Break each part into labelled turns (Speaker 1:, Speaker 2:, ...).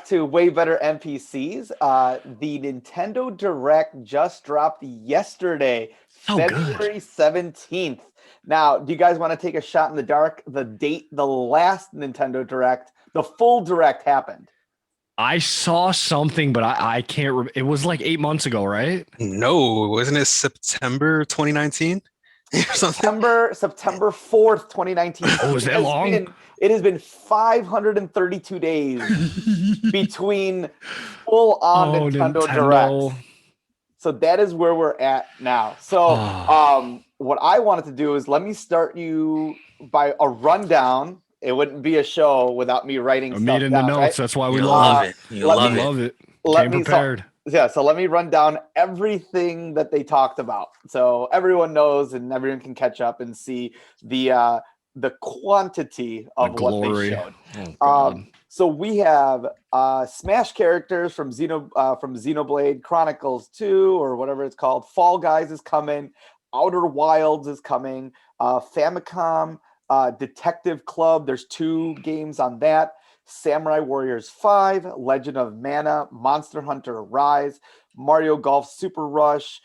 Speaker 1: to way better NPCs. The Nintendo Direct just dropped yesterday,
Speaker 2: So
Speaker 1: February 17th. Now, do you guys want to take a shot in the dark? The date the last Nintendo Direct, the full Direct happened.
Speaker 2: I saw something, but I can't. It was like 8 months ago, right?
Speaker 3: No, wasn't it September 2019 or something?
Speaker 1: September 4th, 2019.
Speaker 2: Oh, was that long?
Speaker 1: It has been 532 days between full-on Nintendo Directs. So that is where we're at now. So what I wanted to do is let me start you by a rundown. It wouldn't be a show without me writing stuff
Speaker 2: meet in the
Speaker 1: down,
Speaker 2: notes.
Speaker 1: Right?
Speaker 2: That's why we
Speaker 3: You
Speaker 2: love
Speaker 3: it. You love it.
Speaker 2: Came prepared.
Speaker 1: So let me run down everything that they talked about, so everyone knows and everyone can catch up and see the quantity of what they showed. So we have Smash characters from Xenoblade Chronicles 2 or whatever it's called. Fall Guys is coming. Outer Wilds is coming. Famicom Detective Club. There's 2 games on that. Samurai Warriors 5, Legend of Mana, Monster Hunter Rise, Mario Golf Super Rush,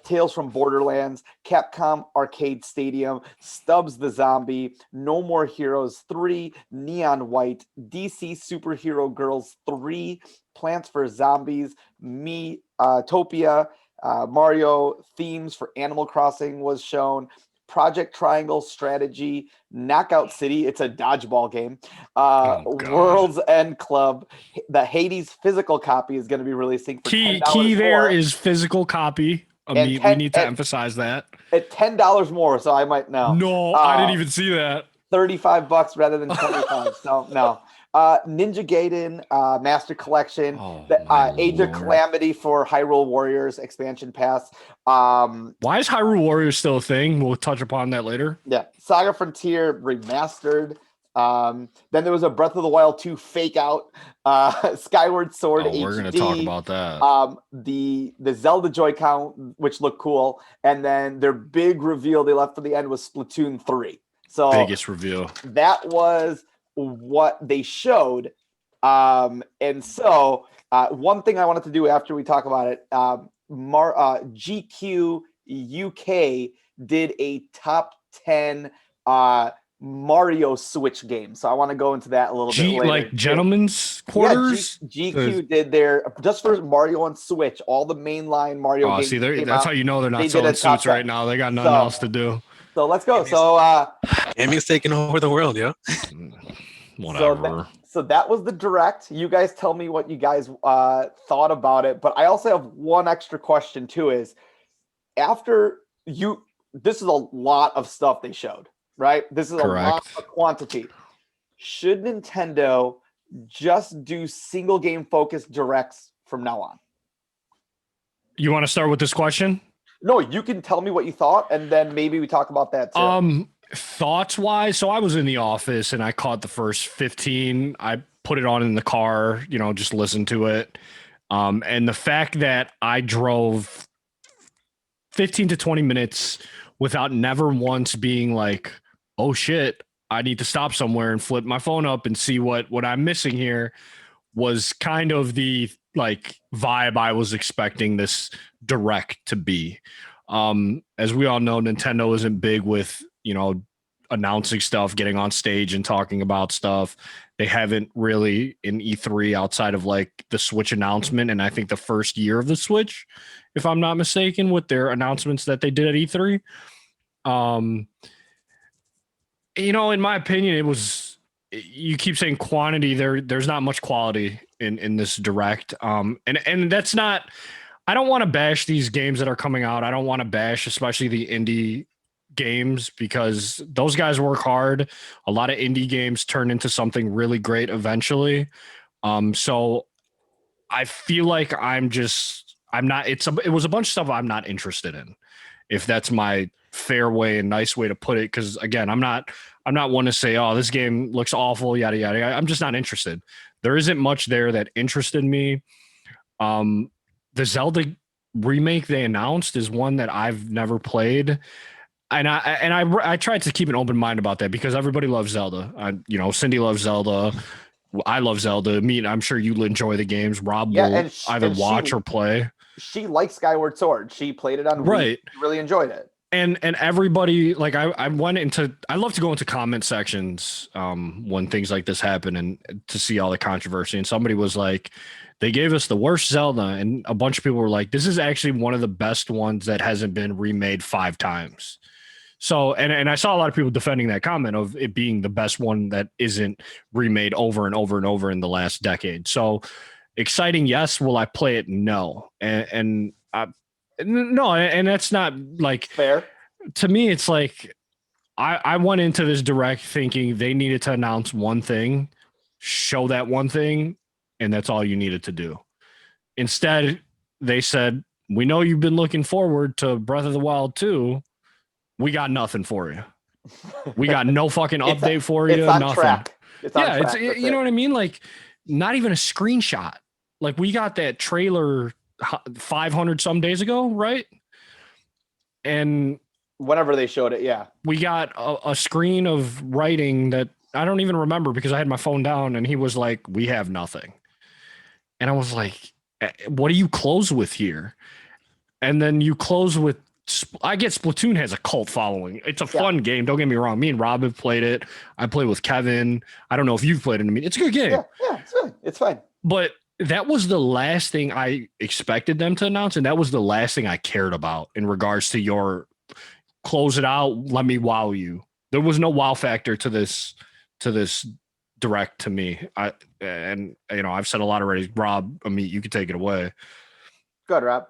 Speaker 1: Tales from Borderlands, Capcom Arcade Stadium, Stubbs the Zombie, No More Heroes 3, Neon White, DC Superhero Girls 3, Plants vs. Zombies, Topia, Mario themes for Animal Crossing was shown, Project Triangle Strategy, Knockout City, it's a dodgeball game, World's End Club, the Hades physical copy is going to be releasing for $10
Speaker 2: key there
Speaker 1: more.
Speaker 2: is physical copy. We need to emphasize that.
Speaker 1: At $10 more, so I might know.
Speaker 2: No, I didn't even see that.
Speaker 1: $35 rather than 25. So no. Ninja Gaiden Master Collection, Age of Calamity for Hyrule Warriors expansion pass.
Speaker 2: Why is Hyrule Warriors still a thing? We'll touch upon that later.
Speaker 1: Yeah, Saga Frontier remastered. Then there was a Breath of the Wild 2 fake out. Skyward Sword HD.
Speaker 2: We're going to talk about that.
Speaker 1: The Zelda Joy-Con, which looked cool, and then their big reveal they left for the end was Splatoon 3. So
Speaker 2: biggest reveal. That
Speaker 1: was what they showed. And so one thing I wanted to do after we talk about it, GQ UK did a top 10 Mario Switch game. So I want to go into that a little bit later.
Speaker 2: Like gentlemen's quarters?
Speaker 1: Yeah, GQ did their, just for Mario on Switch, all the mainline Mario games.
Speaker 2: See, that's how you know they're not selling suits right now. They got nothing else to do.
Speaker 1: So let's go.
Speaker 3: Gaming's taking over the world, yo.
Speaker 2: Whatever.
Speaker 1: So that was the Direct. You guys tell me what you guys thought about it. But I also have one extra question too. Is this is a lot of stuff they showed, right? This is
Speaker 2: Correct.
Speaker 1: A lot of quantity. Should Nintendo just do single game focused Directs from now on?
Speaker 2: You want to start with this question?
Speaker 1: No, you can tell me what you thought, and then maybe we talk about that too.
Speaker 2: Thoughts wise, so I was in the office and I caught the first 15. I put it on in the car, just listen to it. And the fact that I drove 15 to 20 minutes without never once being like, oh shit, I need to stop somewhere and flip my phone up and see what I'm missing here, was kind of the vibe I was expecting this Direct to be. As we all know, Nintendo isn't big with, announcing stuff, getting on stage and talking about stuff. They haven't really in E3 outside of the Switch announcement. And I think the first year of the Switch, if I'm not mistaken, with their announcements that they did at E3. In my opinion, you keep saying quantity, there's not much quality in this Direct. And that's not, I don't want to bash these games that are coming out. I don't want to bash, especially the indie games, because those guys work hard. A lot of indie games turn into something really great eventually. So I feel like it was a bunch of stuff I'm not interested in, if that's my fair way and nice way to put it. Cause again, I'm not one to say, oh, this game looks awful, yada, yada. I'm just not interested. There isn't much there that interested me. The Zelda remake they announced is one that I've never played. And I tried to keep an open mind about that because everybody loves Zelda. Cindy loves Zelda. I love Zelda. I'm sure you enjoy the games. Rob will either watch or play.
Speaker 1: She likes Skyward Sword. She played it on
Speaker 2: right.
Speaker 1: Wii. She really enjoyed it.
Speaker 2: And everybody, like I love to go into comment sections when things like this happen and to see all the controversy. And somebody was like, they gave us the worst Zelda, and a bunch of people were like, this is actually one of the best ones that hasn't been remade 5 times. So, and I saw a lot of people defending that comment of it being the best one that isn't remade over and over and over in the last decade. So exciting, yes. Will I play it? No. And that's not like
Speaker 1: fair.
Speaker 2: To me, it's like I went into this direct thinking they needed to announce one thing, show that one thing, and that's all you needed to do. Instead, they said, we know you've been looking forward to Breath of the Wild 2. We got nothing for you. We got no fucking update for you. Nothing.
Speaker 1: Track. It's on track.
Speaker 2: You know what I mean? Like, not even a screenshot. Like, we got that trailer 500 some days ago, right? And
Speaker 1: whenever they showed it, yeah.
Speaker 2: We got a screen of writing that I don't even remember because I had my phone down, and he was like, we have nothing. And I was like, what do you close with here? And then you close with, I get Splatoon has a cult following. It's a fun game. Don't get me wrong. Me and Rob have played it. I play with Kevin. I don't know if you've played it. It's a good game.
Speaker 1: Yeah, it's fine. It's fine.
Speaker 2: But that was the last thing I expected them to announce. And that was the last thing I cared about in regards to your close it out. Let me wow you. There was no wow factor to this direct to me. I've said a lot already. Rob, Amit, you can take it away.
Speaker 1: Go ahead, Rob.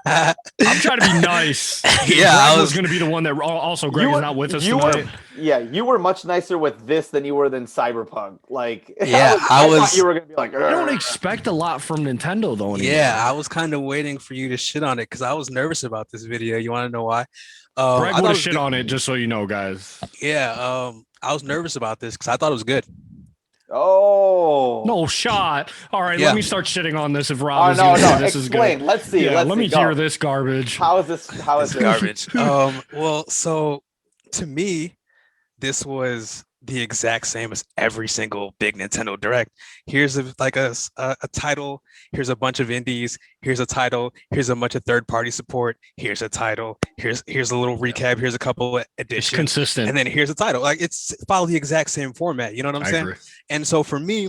Speaker 2: I'm trying to be nice.
Speaker 3: Yeah,
Speaker 2: Greg was going to be the one that also Greg is not with us tonight.
Speaker 1: You were much nicer with this than you were than Cyberpunk. Like,
Speaker 3: I
Speaker 1: thought you were going to be like,
Speaker 2: I don't expect a lot from Nintendo though anymore.
Speaker 3: Yeah, I was kind of waiting for you to shit on it because I was nervous about this video. You want to know why?
Speaker 2: Greg would have shit on it, just so you know, guys.
Speaker 3: Yeah, I was nervous about this because I thought it was good.
Speaker 1: Oh
Speaker 2: no shot! All right, let me start shitting on this. If Rob this is good.
Speaker 1: Let's see.
Speaker 2: Yeah, let me hear this garbage.
Speaker 1: How is this
Speaker 3: garbage? Well, so to me, this was the exact same as every single big Nintendo Direct. Here's a title. Here's a bunch of indies. Here's a title. Here's a bunch of third-party support. Here's a title. Here's a little recap. Here's a couple of additions. It's
Speaker 2: consistent.
Speaker 3: And then here's a title. Like, it's follow the exact same format. You know what I'm saying?
Speaker 2: Agree.
Speaker 3: And so for me,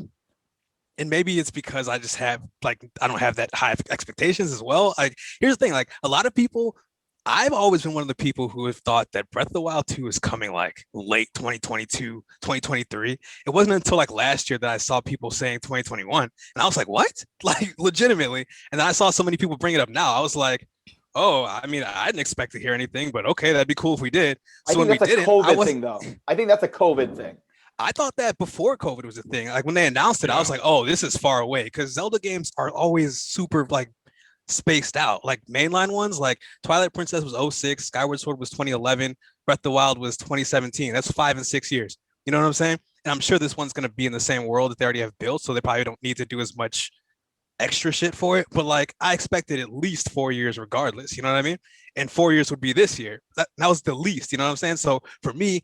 Speaker 3: and maybe it's because I just have I don't have that high expectations as well. Like, here's the thing. Like, a lot of people, I've always been one of the people who have thought that Breath of the Wild 2 is coming like late 2022, 2023. It wasn't until like last year that I saw people saying 2021. And I was like, what? Like, legitimately. And then I saw so many people bring it up now. I was like, oh, I mean, I didn't expect to hear anything, but okay, that'd be cool if we did. So
Speaker 1: I think that's a COVID thing, though. I think that's a COVID thing.
Speaker 3: I thought that before COVID was a thing. Like, when they announced it, I was like, oh, this is far away, because Zelda games are always super like spaced out. Like, mainline ones, like Twilight Princess was 2006, Skyward Sword was 2011, Breath of the Wild was 2017. That's 5 and 6 years. You know what I'm saying? And I'm sure this one's going to be in the same world that they already have built, so they probably don't need to do as much extra shit for it. But like, I expected at least 4 years regardless. You know what I mean? And 4 years would be this year. That was the least. You know what I'm saying? So for me,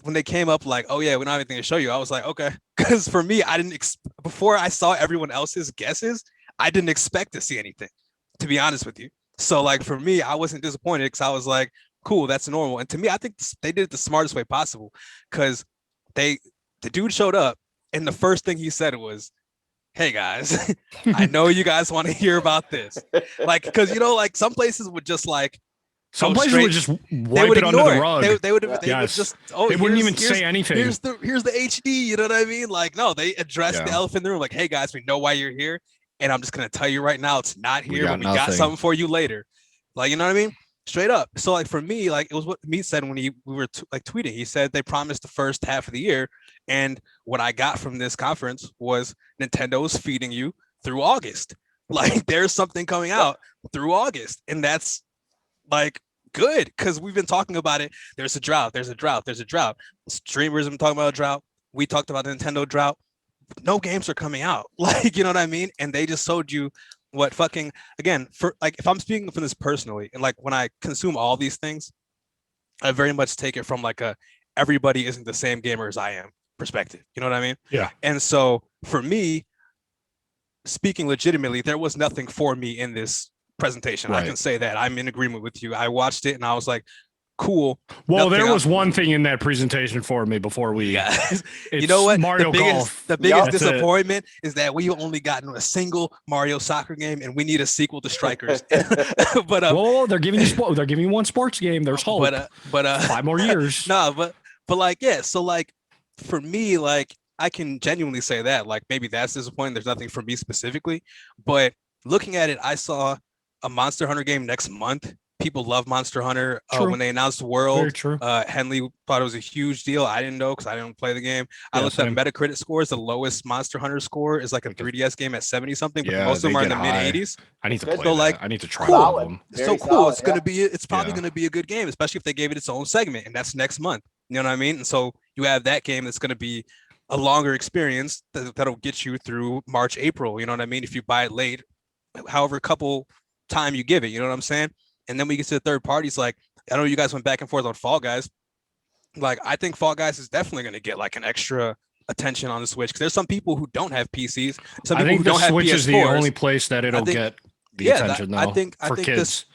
Speaker 3: when they came up like, oh yeah, we don't have anything to show you, I was like, okay. Because for me, I didn't before I saw everyone else's guesses, I didn't expect to see anything, to be honest with you. So like, for me, I wasn't disappointed because I was like, cool, that's normal. And to me, I think they did it the smartest way possible, because the dude showed up and the first thing he said was, hey guys, I know you guys want to hear about this. Like, because, you know, like, some places would just like,
Speaker 2: some places would just wipe it under the rug.
Speaker 3: They would just,
Speaker 2: they wouldn't even say anything.
Speaker 3: Here's the HD, you know what I mean? Like, no, they addressed the elephant in the room. Like, hey guys, we know why you're here, and I'm just gonna tell you right now, it's not here, but we got something for you later. Like, you know what I mean? Straight up. So like, for me, like, it was what Meat said when we were tweeting. He said they promised the first half of the year, and what I got from this conference was Nintendo's feeding you through August. Like, there's something coming out through August, and that's like good, because we've been talking about it. There's a drought. Streamers have been talking about a drought. We talked about the Nintendo drought. No games are coming out. Like, you know what I mean? And they just showed you what fucking, again, for like, if I'm speaking from this personally, and like, when I consume all these things, I very much take it from like everybody isn't the same gamer as I am perspective. You know what I mean?
Speaker 2: Yeah.
Speaker 3: And so for me, speaking legitimately, there was nothing for me in this presentation. Right. I can say that I'm in agreement with you. I watched it and I was like, cool.
Speaker 2: Well, there was one thing in that presentation for me before we.
Speaker 3: Yeah. You know what?
Speaker 2: Mario Golf.
Speaker 3: The biggest disappointment is that we've only gotten a single Mario soccer game, and we need a sequel to Strikers. But
Speaker 2: well, they're giving you one sports game. There's hope.
Speaker 3: But
Speaker 2: 5 more years.
Speaker 3: No, but like yeah. So like for me, like I can genuinely say that like maybe that's disappointing. There's nothing for me specifically, but looking at it, I saw a Monster Hunter game next month. People love Monster Hunter. When they announced World, Henley thought it was a huge deal. I didn't know because I didn't play the game. I looked at Metacritic scores. The lowest Monster Hunter score is like a 3DS game at 70 something, but most of them are in the mid 80s.
Speaker 2: I need to play that. I need to try
Speaker 1: all
Speaker 2: of them.
Speaker 3: So cool. It's gonna be. It's probably gonna be a good game, especially if they gave it its own segment, and that's next month. You know what I mean? And so you have that game that's gonna be a longer experience that'll get you through March, April. You know what I mean? If you buy it late, however couple time you give it. You know what I'm saying? And then we get to the third parties. Like, I know you guys went back and forth on Fall Guys. Like, I think Fall Guys is definitely going to get like an extra attention on the Switch because there's some people who don't have PCs. Some people who don't have PS4s. I think the Switch is the
Speaker 2: only place that it'll get the attention, though.
Speaker 3: I think
Speaker 2: kids.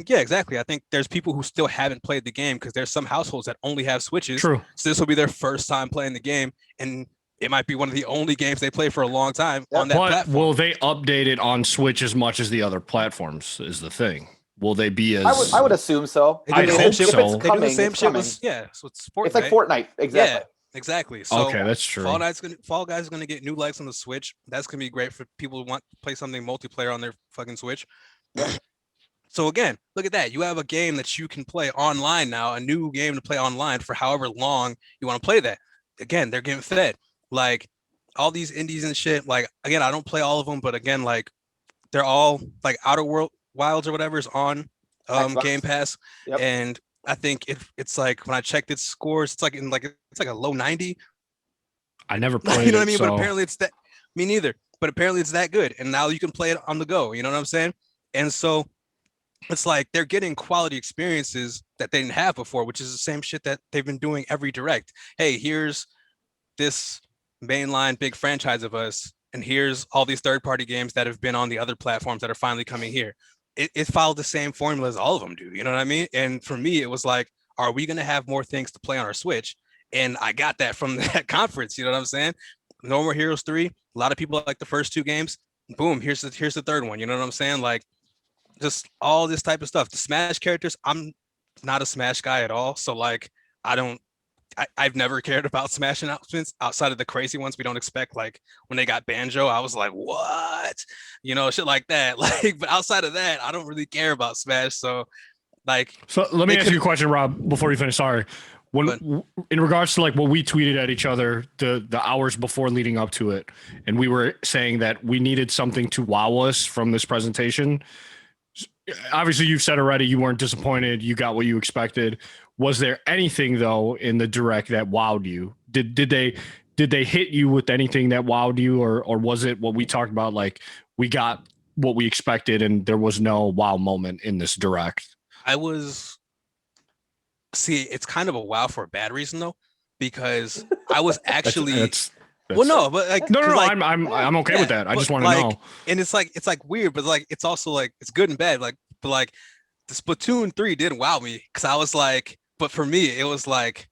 Speaker 3: Yeah, exactly. I think there's people who still haven't played the game because there's some households that only have Switches.
Speaker 2: True.
Speaker 3: So this will be their first time playing the game, and it might be one of the only games they play for a long time on that platform.
Speaker 2: Will they update it on Switch as much as the other platforms? Is the thing. Will they be as?
Speaker 1: I would assume so.
Speaker 2: I hope so.
Speaker 3: They do the same shit. So it's Fortnite.
Speaker 1: It's like Fortnite, exactly.
Speaker 3: Yeah, exactly. So
Speaker 2: okay, that's true.
Speaker 3: Fall Guys is gonna get new legs on the Switch. That's gonna be great for people who want to play something multiplayer on their fucking Switch. So again, look at that. You have a game that you can play online now, a new game to play online for however long you want to play that. Again, they're getting fed. Like all these indies and shit. Like again, I don't play all of them, but again, like they're all like Outer Wilds or whatever is on Game Pass, and I think it's like when I checked its scores, it's like a low 90.
Speaker 2: I never played.
Speaker 3: You know what I mean? But apparently it's that. Me neither. But apparently it's that good, and now you can play it on the go. You know what I'm saying? And so it's like they're getting quality experiences that they didn't have before, which is the same shit that they've been doing every direct. Hey, here's this mainline big franchise of us, and here's all these third-party games that have been on the other platforms that are finally coming here. It followed the same formula as all of them do. You know what I mean? And for me, it was like, are we going to have more things to play on our Switch? And I got that from that conference. You know what I'm saying? No More Heroes 3. A lot of people like the first 2 games. Boom. Here's the third one. You know what I'm saying? Like just all this type of stuff. The Smash characters, I'm not a Smash guy at all. So like, I've never cared about Smash announcements outside of the crazy ones we don't expect. Like when they got Banjo, I was like, what? You know, shit like that. Like, but outside of that, I don't really care about Smash. So like,
Speaker 2: let me ask you a question, Rob, before you finish. Sorry. When in regards to like what we tweeted at each other the hours before leading up to it, and we were saying that we needed something to wow us from this presentation. Obviously, you've said already you weren't disappointed. You got what you expected. Was there anything though in the direct that wowed you? Did they hit you with anything that wowed you, or was it what we talked about? Like we got what we expected, and there was no wow moment in this direct.
Speaker 3: It's kind of a wow for a bad reason though, because I was actually well, no, but like
Speaker 2: no,
Speaker 3: like,
Speaker 2: I'm okay with that. I just want to know.
Speaker 3: And it's like weird, but like it's also like it's good and bad. Like, but like the Splatoon 3 did wow me because I was like, but for me it was like,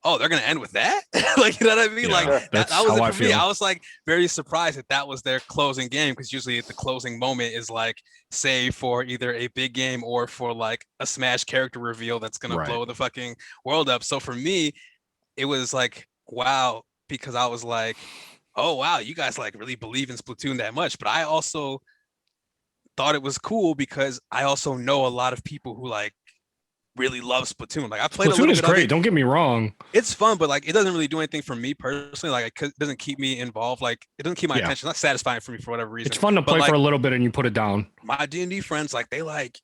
Speaker 3: oh, they're gonna end with that. Like, you know what I mean?
Speaker 2: Yeah,
Speaker 3: like that was it for me. I was like very surprised that was their closing game because usually the closing moment is like say for either a big game or for like a Smash character reveal that's gonna blow the fucking world up. So for me, it was like wow. Because I was like, oh, wow, you guys like really believe in Splatoon that much. But I also thought it was cool because I also know a lot of people who like really love Splatoon. Like I played
Speaker 2: Splatoon is great. Don't get me wrong.
Speaker 3: It's fun, but like it doesn't really do anything for me personally. Like it doesn't keep me involved. Like it doesn't keep my attention. It's not satisfying for me for whatever reason.
Speaker 2: It's fun to play for a little bit and you put it down.
Speaker 3: My D&D friends, like they like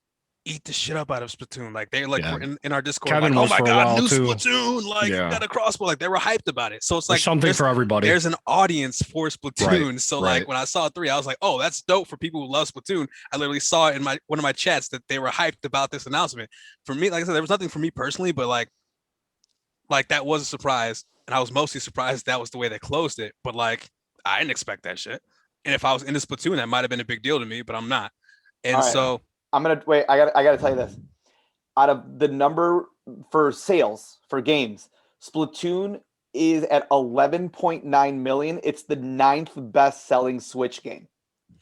Speaker 3: eat the shit up out of Splatoon. Like they like were in our Discord,
Speaker 2: Kevin
Speaker 3: like, oh my god, new
Speaker 2: too.
Speaker 3: Splatoon, like got a crossbow. Like they were hyped about it. So it's like
Speaker 2: there's something for everybody.
Speaker 3: There's an audience for Splatoon. So like when I saw 3, I was like, oh, that's dope for people who love Splatoon. I literally saw it in one of my chats that they were hyped about this announcement. For me, like I said, there was nothing for me personally, but like that was a surprise. and I was mostly surprised that was the way they closed it. But like, I didn't expect that shit. And if I was in the Splatoon, that might have been a big deal to me, but I'm not. And so
Speaker 1: I'm gonna wait. I gotta tell you this. Out of the number for sales for games, Splatoon is at 11.9 million. It's the 9th best selling Switch game.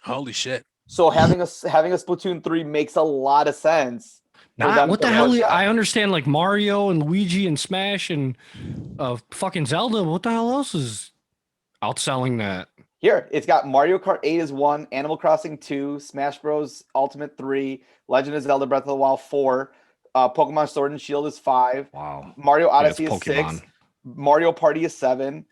Speaker 3: Holy shit.
Speaker 1: So having a Splatoon 3 makes a lot of sense.
Speaker 2: What the hell? I understand like Mario and Luigi and Smash and fucking Zelda. What the hell else is outselling that?
Speaker 1: Here, it's got Mario Kart 8 is 1, Animal Crossing 2, Smash Bros. Ultimate 3, Legend of Zelda Breath of the Wild 4, Pokemon Sword and Shield is 5.
Speaker 2: Wow.
Speaker 1: Mario Odyssey is 6. Mario Party is 7.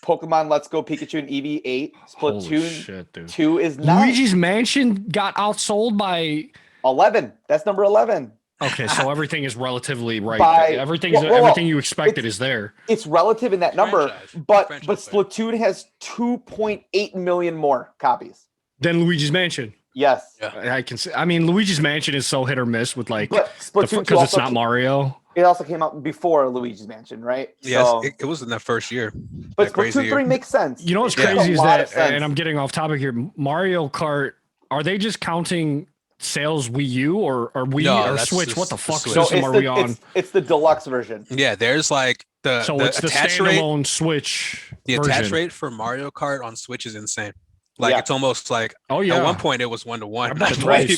Speaker 1: Pokemon Let's Go Pikachu and Eevee 8. Splatoon 2 is 9.
Speaker 2: Luigi's Mansion got outsold by
Speaker 1: 11. That's number 11.
Speaker 2: Okay, so everything is relatively right. Everything you expected is there.
Speaker 1: It's relative in that number, but Splatoon has 2.8 million more copies
Speaker 2: than Luigi's Mansion.
Speaker 1: Yes,
Speaker 2: I can see. I mean, Luigi's Mansion is so hit or miss with like
Speaker 1: because
Speaker 2: it's not Mario.
Speaker 1: It also came out before Luigi's Mansion, right?
Speaker 3: Yes, so, it was in that first year.
Speaker 1: But Splatoon 3 makes sense.
Speaker 2: You know what's crazy is that, and I'm getting off topic here. Mario Kart, are they just counting sales Wii U or Wii or Switch? What the fuck system are we on?
Speaker 1: It's the deluxe version.
Speaker 3: Yeah, there's like
Speaker 2: it's the standalone Switch.
Speaker 3: The attach rate for Mario Kart on Switch is insane. Like it's almost like at one point it was 1-to-1.
Speaker 2: That's right.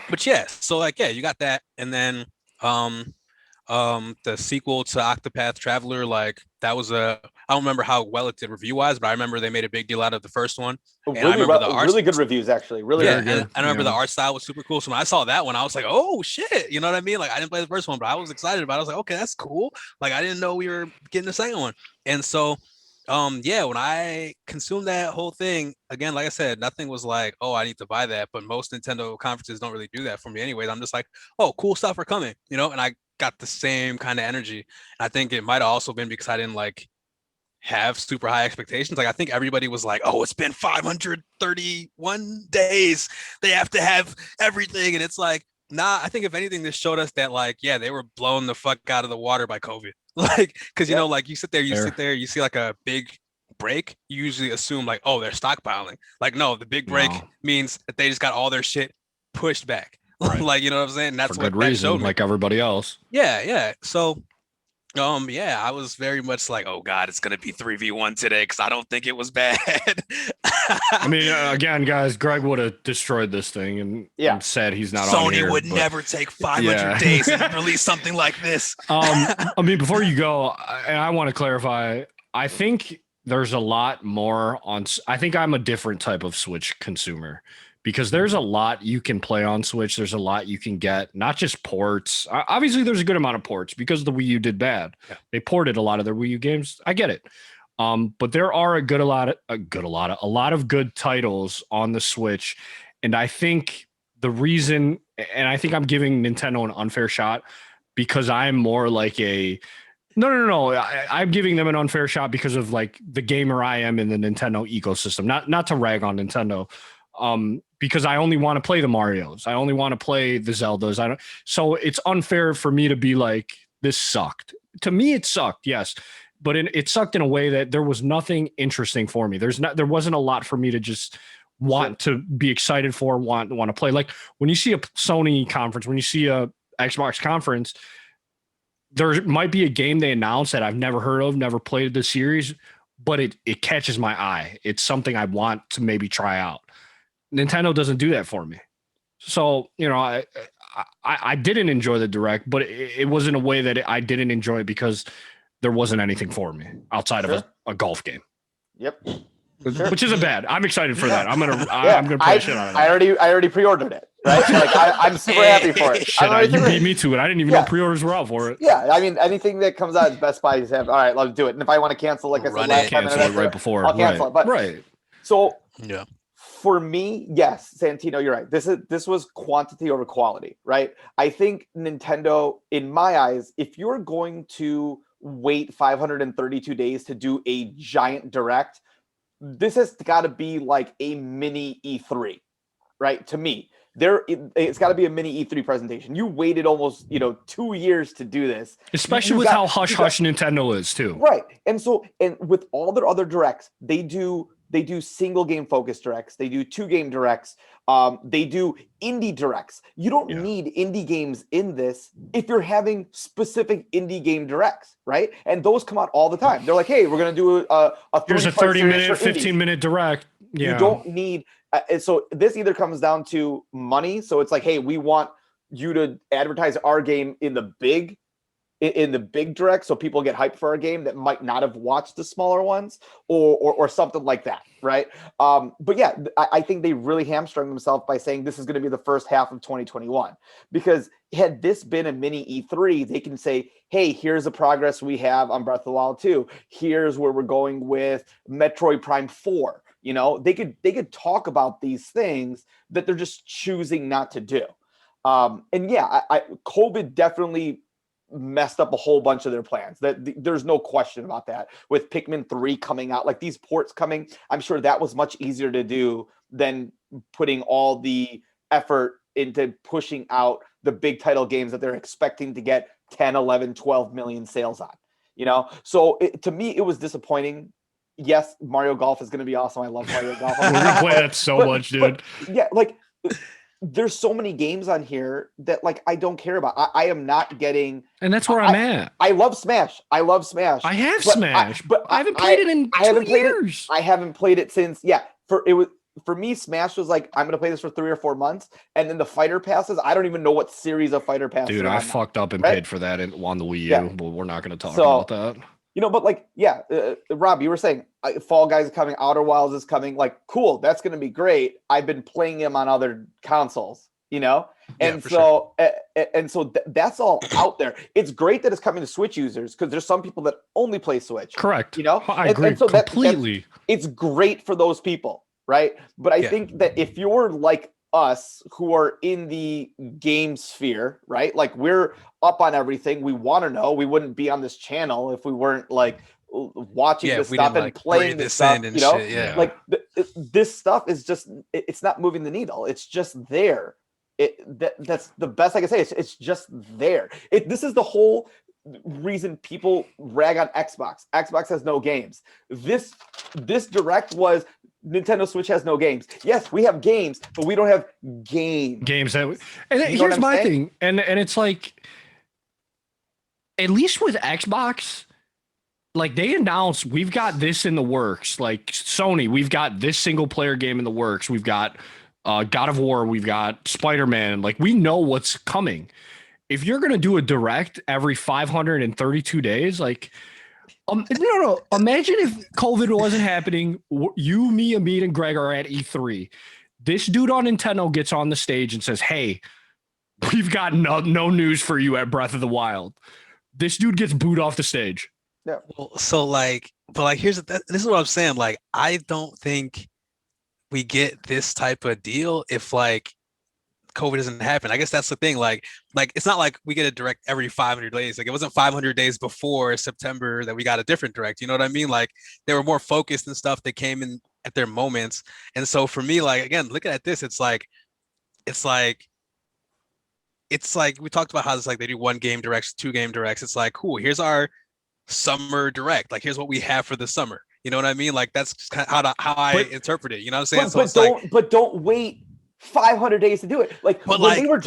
Speaker 3: But yeah, so like you got that, and then the sequel to Octopath Traveler, like that was I don't remember how well it did review-wise, but I remember they made a big deal out of the first one. And
Speaker 1: really,
Speaker 3: I remember the art,
Speaker 1: really good reviews, actually. Really,
Speaker 3: good. And I remember the art style was super cool. So when I saw that one, I was like, oh shit, you know what I mean? Like I didn't play the first one, but I was excited about it. I was like, okay, that's cool. Like I didn't know we were getting the second one. And so when I consumed that whole thing, again, like I said, nothing was like, oh, I need to buy that. But most Nintendo conferences don't really do that for me anyways. I'm just like, oh, cool stuff are coming, you know, and I got the same kind of energy. And I think it might have also been because I didn't like have super high expectations. Like I think everybody was like, oh, it's been 531 days. They have to have everything. And it's like, nah, I think if anything, this showed us that like, yeah, they were blown the fuck out of the water by COVID. Like, cause you know, like you sit there, you see like a big break, you usually assume like, oh, they're stockpiling. Like, no, the big break means that they just got all their shit pushed back. Right. Like, you know what I'm saying? That's
Speaker 2: for good reason, like everybody else.
Speaker 3: Yeah. So I was very much like, oh god, it's gonna be 3v1 today because I don't think it was bad.
Speaker 2: I mean, again, guys, Greg would have destroyed this thing, and I'm sad he's not on here.
Speaker 3: Sony would never take 500 days and release something like this.
Speaker 2: I mean, before you go, and I want to clarify, I think there's a lot more on. I think I'm a different type of Switch consumer. Because there's a lot you can play on Switch. There's a lot you can get, not just ports. Obviously, there's a good amount of ports because the Wii U did bad. Yeah. They ported a lot of their Wii U games. I get it. But there are a lot of good titles on the Switch. And I think the reason, and I think I'm giving Nintendo an unfair shot because I'm more like No. I'm giving them an unfair shot because of like the gamer I am in the Nintendo ecosystem. Not to rag on Nintendo. Because I only want to play the Marios. I only want to play the Zeldas. So it's unfair for me to be like, this sucked. To me, it sucked, yes. But it sucked in a way that there was nothing interesting for me. There wasn't a lot for me to just want to be excited for, want to play. Like when you see a Sony conference, when you see a Xbox conference, there might be a game they announced that I've never heard of, never played the series, but it catches my eye. It's something I want to maybe try out. Nintendo doesn't do that for me. So, you know, I didn't enjoy the Direct, but it was in a way that I didn't enjoy it because there wasn't anything for me outside of a golf game.
Speaker 1: Yep.
Speaker 2: Which isn't bad. I'm excited for that. I'm gonna play shit on it.
Speaker 1: I already pre-ordered it. Right? Like I'm super happy for it.
Speaker 2: Shit, you beat me to it. I didn't even know pre-orders were out for it.
Speaker 1: Yeah, I mean anything that comes out at Best Buy, just have all right, let's do it. And if I want to cancel, like I said last time,
Speaker 2: cancel it right before.
Speaker 1: I'll cancel it. But so
Speaker 3: yeah.
Speaker 1: For me, yes, Santino, you're right. This was quantity over quality, right? I think Nintendo, in my eyes, if you're going to wait 532 days to do a giant Direct, this has got to be like a mini E3, right? To me, it's got to be a mini E3 presentation. You waited almost 2 years to do this,
Speaker 2: especially with how hush Nintendo is too.
Speaker 1: Right, and with all their other directs, they do single game focused directs. They do 2 game directs. They do indie directs. You don't need indie games in this if you're having specific indie game directs, right? And those come out all the time. They're like, hey, we're gonna do
Speaker 2: here's a 30-minute, 15-minute direct. Yeah.
Speaker 1: You don't need. So this either comes down to money. So it's like, hey, we want you to advertise our game in the big direct, so people get hyped for our game that might not have watched the smaller ones, or something like that, right? But yeah, I think they really hamstrung themselves by saying this is going to be the first half of 2021, because had this been a mini E3, they can say, hey, here's the progress we have on Breath of the Wild 2. Here's where we're going with Metroid Prime 4. They could talk about these things that they're just choosing not to do. And yeah, COVID definitely messed up a whole bunch of their plans. There's no question about that. With Pikmin 3 coming out, like these ports coming, I'm sure that was much easier to do than putting all the effort into pushing out the big title games that they're expecting to get 10, 11, 12 million sales on. So to me, it was disappointing. Yes, Mario Golf is going to be awesome. I love Mario Golf.
Speaker 2: We're going to play that so much, dude.
Speaker 1: Yeah, like there's so many games on here that like I don't care about. I am not getting,
Speaker 2: and that's where I'm at.
Speaker 1: I love Smash. I
Speaker 2: have Smash, but I haven't played it in 2 years.
Speaker 1: I haven't played it since. For me, Smash was like, I'm gonna play this for 3 or 4 months, and then the fighter passes. I don't even know what series of fighter passes.
Speaker 2: Dude, I fucked up and paid for that on the Wii U, but we're not gonna talk about that.
Speaker 1: But like, Rob, you were saying Fall Guys is coming, Outer Wilds is coming. Like, cool, that's going to be great. I've been playing them on other consoles, and so that's all out there. It's great that it's coming to Switch users, because there's some people that only play Switch.
Speaker 2: Correct. I agree and so completely.
Speaker 1: It's great for those people, right? But I think that if you're like us, who are in the game sphere, right? Like, we're up on everything. We want to know. We wouldn't be on this channel if we weren't like watching this stuff and playing this stuff. Shit, like this stuff is just, it's not moving the needle. It's just there. That's the best I can say. It's just there. This is the whole reason people rag on Xbox. Xbox has no games. This direct was Nintendo Switch has no games. Yes, we have games, but we don't have games
Speaker 2: that here's my thing, and it's like, at least with Xbox, like, they announced we've got this in the works. Like Sony, we've got this single player game in the works. We've got God of War, we've got Spider-Man. Like, we know what's coming. If you're gonna do a direct every 532 days, like, no. Imagine if COVID wasn't happening. You, me, Amit, and Greg are at E3. This dude on Nintendo gets on the stage and says, "Hey, we've got no news for you at Breath of the Wild." This dude gets booed off the stage.
Speaker 1: Yeah.
Speaker 3: Well, so like, but like, this is what I'm saying. Like, I don't think we get this type of deal if like COVID doesn't happen. I guess that's the thing. Like it's not like we get a direct every 500 days. Like, it wasn't 500 days before September that we got a different direct. You know what I mean? Like, they were more focused and stuff. They came in at their moments. And so for me, like, again, looking at this, it's like we talked about how it's like they do 1 game directs, 2 game directs. It's like, cool, here's our summer direct. Like, here's what we have for the summer. You know what I mean? Like, that's just kind of how I interpret it. You know what I'm saying?
Speaker 1: But don't wait 500 days to do it. Like, they were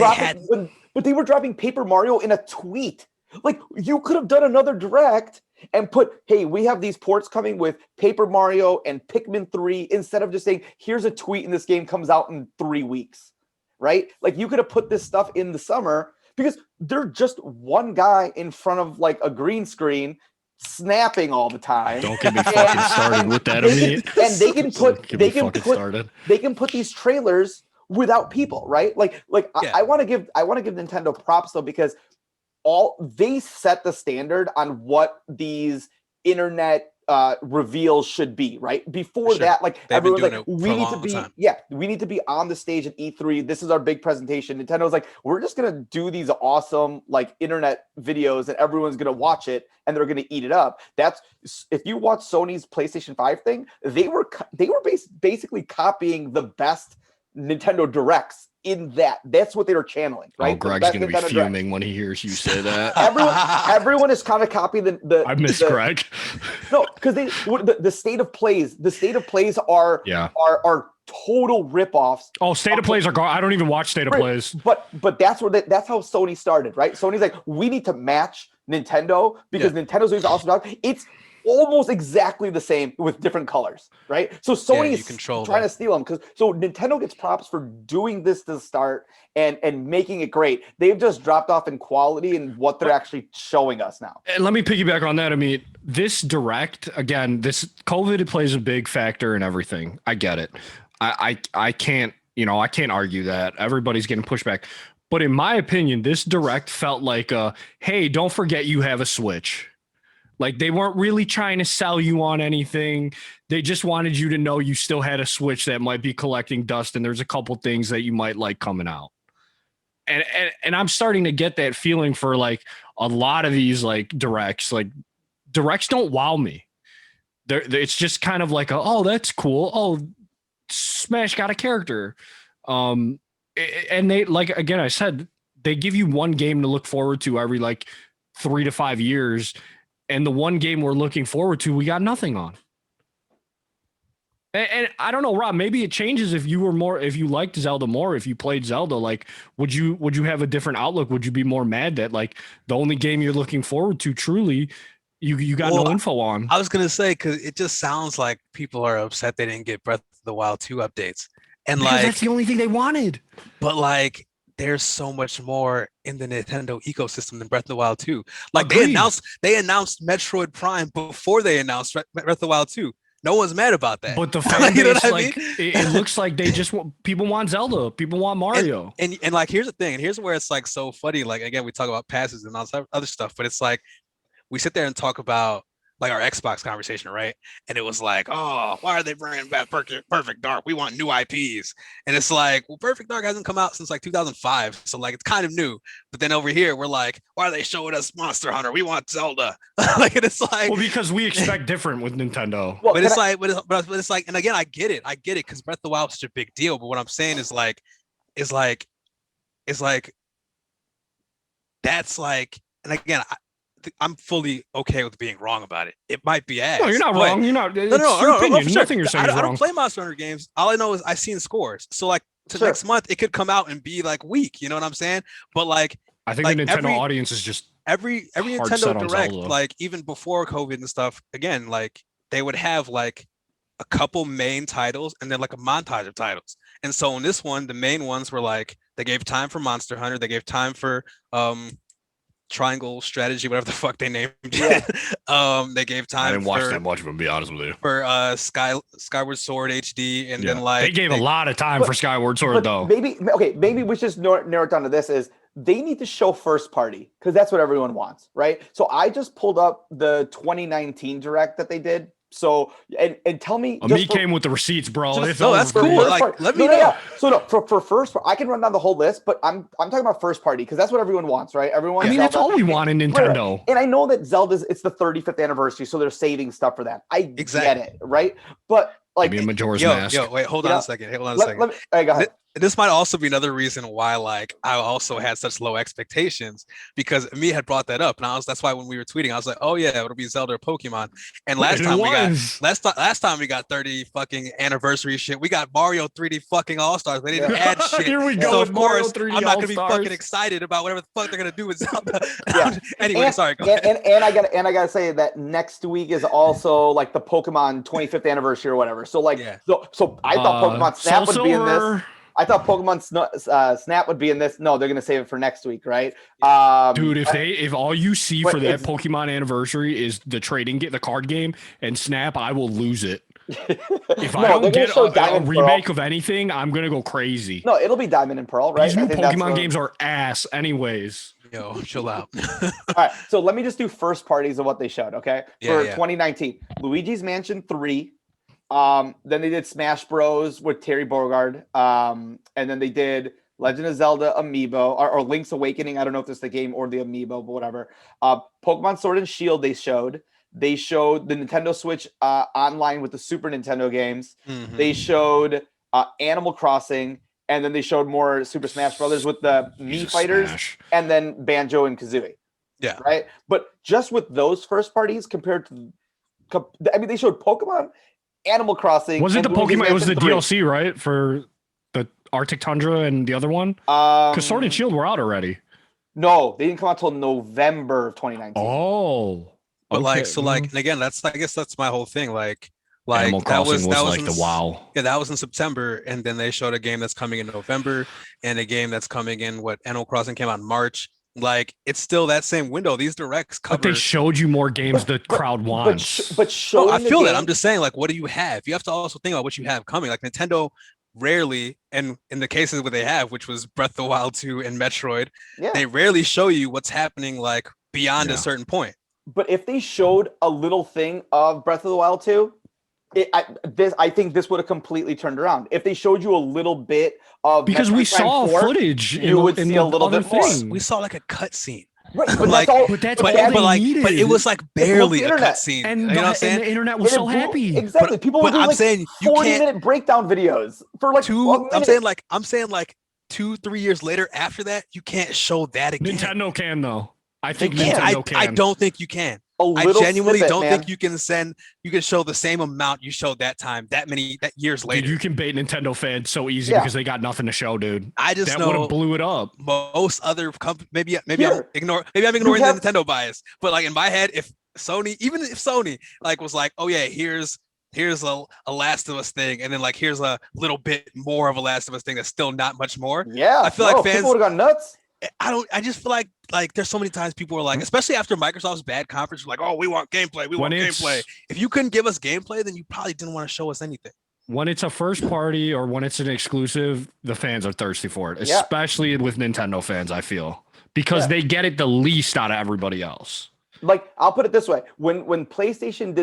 Speaker 1: dropping Paper Mario in a tweet. Like, you could have done another direct and put, hey, we have these ports coming with Paper Mario and Pikmin 3, instead of just saying, here's a tweet and this game comes out in 3 weeks, right? Like, you could have put this stuff in the summer, because they're just one guy in front of like a green screen snapping all the time.
Speaker 2: Don't get me fucking started with that.
Speaker 1: And they can put these trailers without people, right? I want to give Nintendo props though, because they set the standard on what these internet reveals should be, right? Before that, like, everyone's like, we need to be on the stage at E3. This is our big presentation. Nintendo's like, we're just gonna do these awesome like internet videos, and everyone's gonna watch it and they're gonna eat it up. That's, if you watch Sony's PlayStation 5 thing, they were basically copying the best Nintendo Directs in that. That's what they were channeling, right?
Speaker 2: Oh, Greg's going to be fuming when he hears you say that.
Speaker 1: Everyone is kind of copying the
Speaker 2: I miss Greg.
Speaker 1: No, because the state of plays are total ripoffs.
Speaker 2: Oh, state of plays are gone. I don't even watch state of plays.
Speaker 1: But that's that's how Sony started, right? Sony's like, we need to match Nintendo because Nintendo's doing awesome. It's almost exactly the same with different colors, right? So Sony is trying to steal them so Nintendo gets props for doing this to start and making it great. They've just dropped off in quality and what they're actually showing us now.
Speaker 2: And let me piggyback on that. I mean, this Direct, again, this COVID plays a big factor in everything. I get it. I can't, I can't argue that. Everybody's getting pushback. But in my opinion, this Direct felt like hey, don't forget you have a Switch. Like they weren't really trying to sell you on anything. They just wanted you to know you still had a Switch that might be collecting dust and there's a couple things that you might like coming out. And I'm starting to get that feeling for like a lot of these like Directs. Like Directs don't wow me. It's just kind of like, oh, that's cool. Oh, Smash got a character. And they, like, again, I said, they give you one game to look forward to every like 3 to 5 years. And the one game we're looking forward to, we got nothing on. And I don't know, Rob, maybe it changes if you liked Zelda more, if you played Zelda, like, would you have a different outlook? Would you be more mad that like the only game you're looking forward to truly you got no info on?
Speaker 3: I was going to say, cause it just sounds like people are upset they didn't get Breath of the Wild 2 updates. And
Speaker 2: because
Speaker 3: like,
Speaker 2: that's the only thing they wanted.
Speaker 3: But like, there's so much more in the Nintendo ecosystem than Breath of the Wild 2. Like they announced Metroid Prime before they announced Breath of the Wild 2. No one's mad about that.
Speaker 2: But the fan base, like, it looks like they just want, people want Zelda, people want Mario.
Speaker 3: And like, here's the thing, and here's where it's like so funny. Like, again, we talk about passes and all this other stuff, but it's like we sit there and talk about like our Xbox conversation, right? And it was like, oh, why are they bringing back Perfect Dark? We want new IPs. And it's like, well, Perfect Dark hasn't come out since like 2005. So like, it's kind of new. But then over here, we're like, why are they showing us Monster Hunter? We want Zelda. Like, and it's like,
Speaker 2: well, because we expect different with Nintendo.
Speaker 3: Well, but it's like, and again, I get it. Because Breath of the Wild is such a big deal. But what I'm saying is like, that's like, and again, I'm fully okay with being wrong about it. It might be ass.
Speaker 2: No, you're not wrong. You're not. No, sure. Nothing you're saying is wrong. I don't play
Speaker 3: Monster Hunter games. All I know is I've seen scores. So like next month, it could come out and be like weak. You know what I'm saying? But like,
Speaker 2: I think the Nintendo audience is just
Speaker 3: every Nintendo Direct, like even before COVID and stuff. Again, like they would have like a couple main titles and then like a montage of titles. And so in this one, the main ones were like they gave time for Monster Hunter. They gave time for Triangle Strategy, whatever the fuck they named it. They gave time.
Speaker 2: I didn't watch that much of them, to be honest with you.
Speaker 3: For Skyward Sword HD, and then like
Speaker 2: they gave a lot of time for Skyward Sword, though.
Speaker 1: Maybe we just narrow it down to this: is they need to show first party because that's what everyone wants, right? So I just pulled up the 2019 Direct that they did. So and tell me,
Speaker 2: me came with the receipts, bro.
Speaker 3: No, that's cool. Like, let me know.
Speaker 1: Yeah. So for first, I can run down the whole list, but I'm talking about first party because that's what everyone wants, right? Everyone.
Speaker 2: I mean, that's all we want in Nintendo.
Speaker 1: Right. And I know that Zelda's it's the 35th anniversary, so they're saving stuff for that. I get it, right? But like,
Speaker 2: maybe a Majora's Mask.
Speaker 3: Wait, hold on a second. Go ahead. This might also be another reason why, like, I also had such low expectations because me had brought that up, and that's why when we were tweeting, I was like, "Oh yeah, it'll be Zelda or Pokemon." And last time we got 30 fucking anniversary shit. We got Mario 3D fucking All Stars. They didn't add shit.
Speaker 2: Here we go.
Speaker 3: So of course,
Speaker 2: 3D
Speaker 3: I'm not gonna
Speaker 2: All-Stars.
Speaker 3: be fucking excited about whatever the fuck they're gonna do with Zelda.
Speaker 1: Anyway,
Speaker 3: sorry. Go
Speaker 1: ahead. And I gotta say that next week is also like the Pokemon 25th anniversary or whatever. So like, so I thought Pokemon Snap would be in this. I thought Pokemon Snap would be in this. No, they're gonna save it for next week, right?
Speaker 2: Dude, if all you see for that Pokemon anniversary is the the card game and Snap, I will lose it. If I don't get a remake of anything, I'm gonna go crazy.
Speaker 1: No, it'll be Diamond and Pearl, right?
Speaker 2: These new Pokemon games are ass, anyways.
Speaker 3: Yo, chill out.
Speaker 1: All right, so let me just do first parties of what they showed, okay? For 2019, Luigi's Mansion 3. Then they did Smash Bros with Terry Bogard. And then they did Legend of Zelda Amiibo or Link's Awakening. I don't know if it's the game or the Amiibo, but whatever. Pokemon Sword and Shield they showed. They showed the Nintendo Switch online with the Super Nintendo games. Mm-hmm. They showed Animal Crossing. and then they showed more Super Smash Brothers with the Mii fighters, and then Banjo and Kazooie.
Speaker 3: Yeah.
Speaker 1: Right. But just with those first parties compared to, I mean, they showed Pokemon, Animal Crossing.
Speaker 2: Was it the
Speaker 1: Luigi's
Speaker 2: Pokemon? It was the
Speaker 1: 3.
Speaker 2: DLC, right? For the Arctic Tundra and the other one? Because Sword and Shield were out already.
Speaker 1: No, they didn't come out till November of 2019.
Speaker 2: Oh.
Speaker 3: But and again, I guess that's my whole thing. Like
Speaker 2: Animal Crossing was like
Speaker 3: in,
Speaker 2: the WoW.
Speaker 3: Yeah, that was in September, and then they showed a game that's coming in November, and a game that's coming in Animal Crossing came out in March. Like, it's still that same window. These directs cover.
Speaker 2: But they showed you more games the crowd wants.
Speaker 1: But showing
Speaker 3: I feel that. I'm just saying, like, what do you have? You have to also think about what you have coming. Like, Nintendo rarely, and in the cases where they have, which was Breath of the Wild 2 and Metroid, they rarely show you what's happening, like, beyond a certain point.
Speaker 1: But if they showed a little thing of Breath of the Wild 2, I think this would have completely turned around. If they showed you a little bit of,
Speaker 2: because we saw 4, footage,
Speaker 1: you would see a little bit more.
Speaker 3: We saw like a cutscene.
Speaker 1: Right, but
Speaker 3: like,
Speaker 1: that's all.
Speaker 2: But it
Speaker 3: was like barely a cutscene.
Speaker 2: And,
Speaker 3: you know what I'm saying?
Speaker 2: And the internet was so happy.
Speaker 1: Exactly. People would do like
Speaker 3: saying
Speaker 1: 40-minute breakdown videos for like
Speaker 3: 2. I'm saying like 2-3 years later after that, you can't show that again.
Speaker 2: Nintendo can though. I think Nintendo can.
Speaker 3: I don't think you can. I genuinely don't think you can show the same amount you showed that time, that years later.
Speaker 2: Dude, you can bait Nintendo fans so easy because they got nothing to show, dude.
Speaker 3: I just
Speaker 2: that
Speaker 3: know
Speaker 2: would have blew it up.
Speaker 3: Most other companies, maybe I'm ignoring the Nintendo bias, but like in my head, if Sony like was like, oh yeah, here's a Last of Us thing, and then like here's a little bit more of a Last of Us thing that's still not much more.
Speaker 1: Yeah,
Speaker 3: I feel like fans
Speaker 1: would have gone nuts.
Speaker 3: I just feel like there's so many times people are like, especially after Microsoft's bad conference, like, oh, we want gameplay. Gameplay. If you couldn't give us gameplay, then you probably didn't want to show us anything.
Speaker 2: When it's a first party or when it's an exclusive, the fans are thirsty for it, especially with Nintendo fans, I feel, because they get it the least out of everybody else.
Speaker 1: Like, I'll put it this way. When PlayStation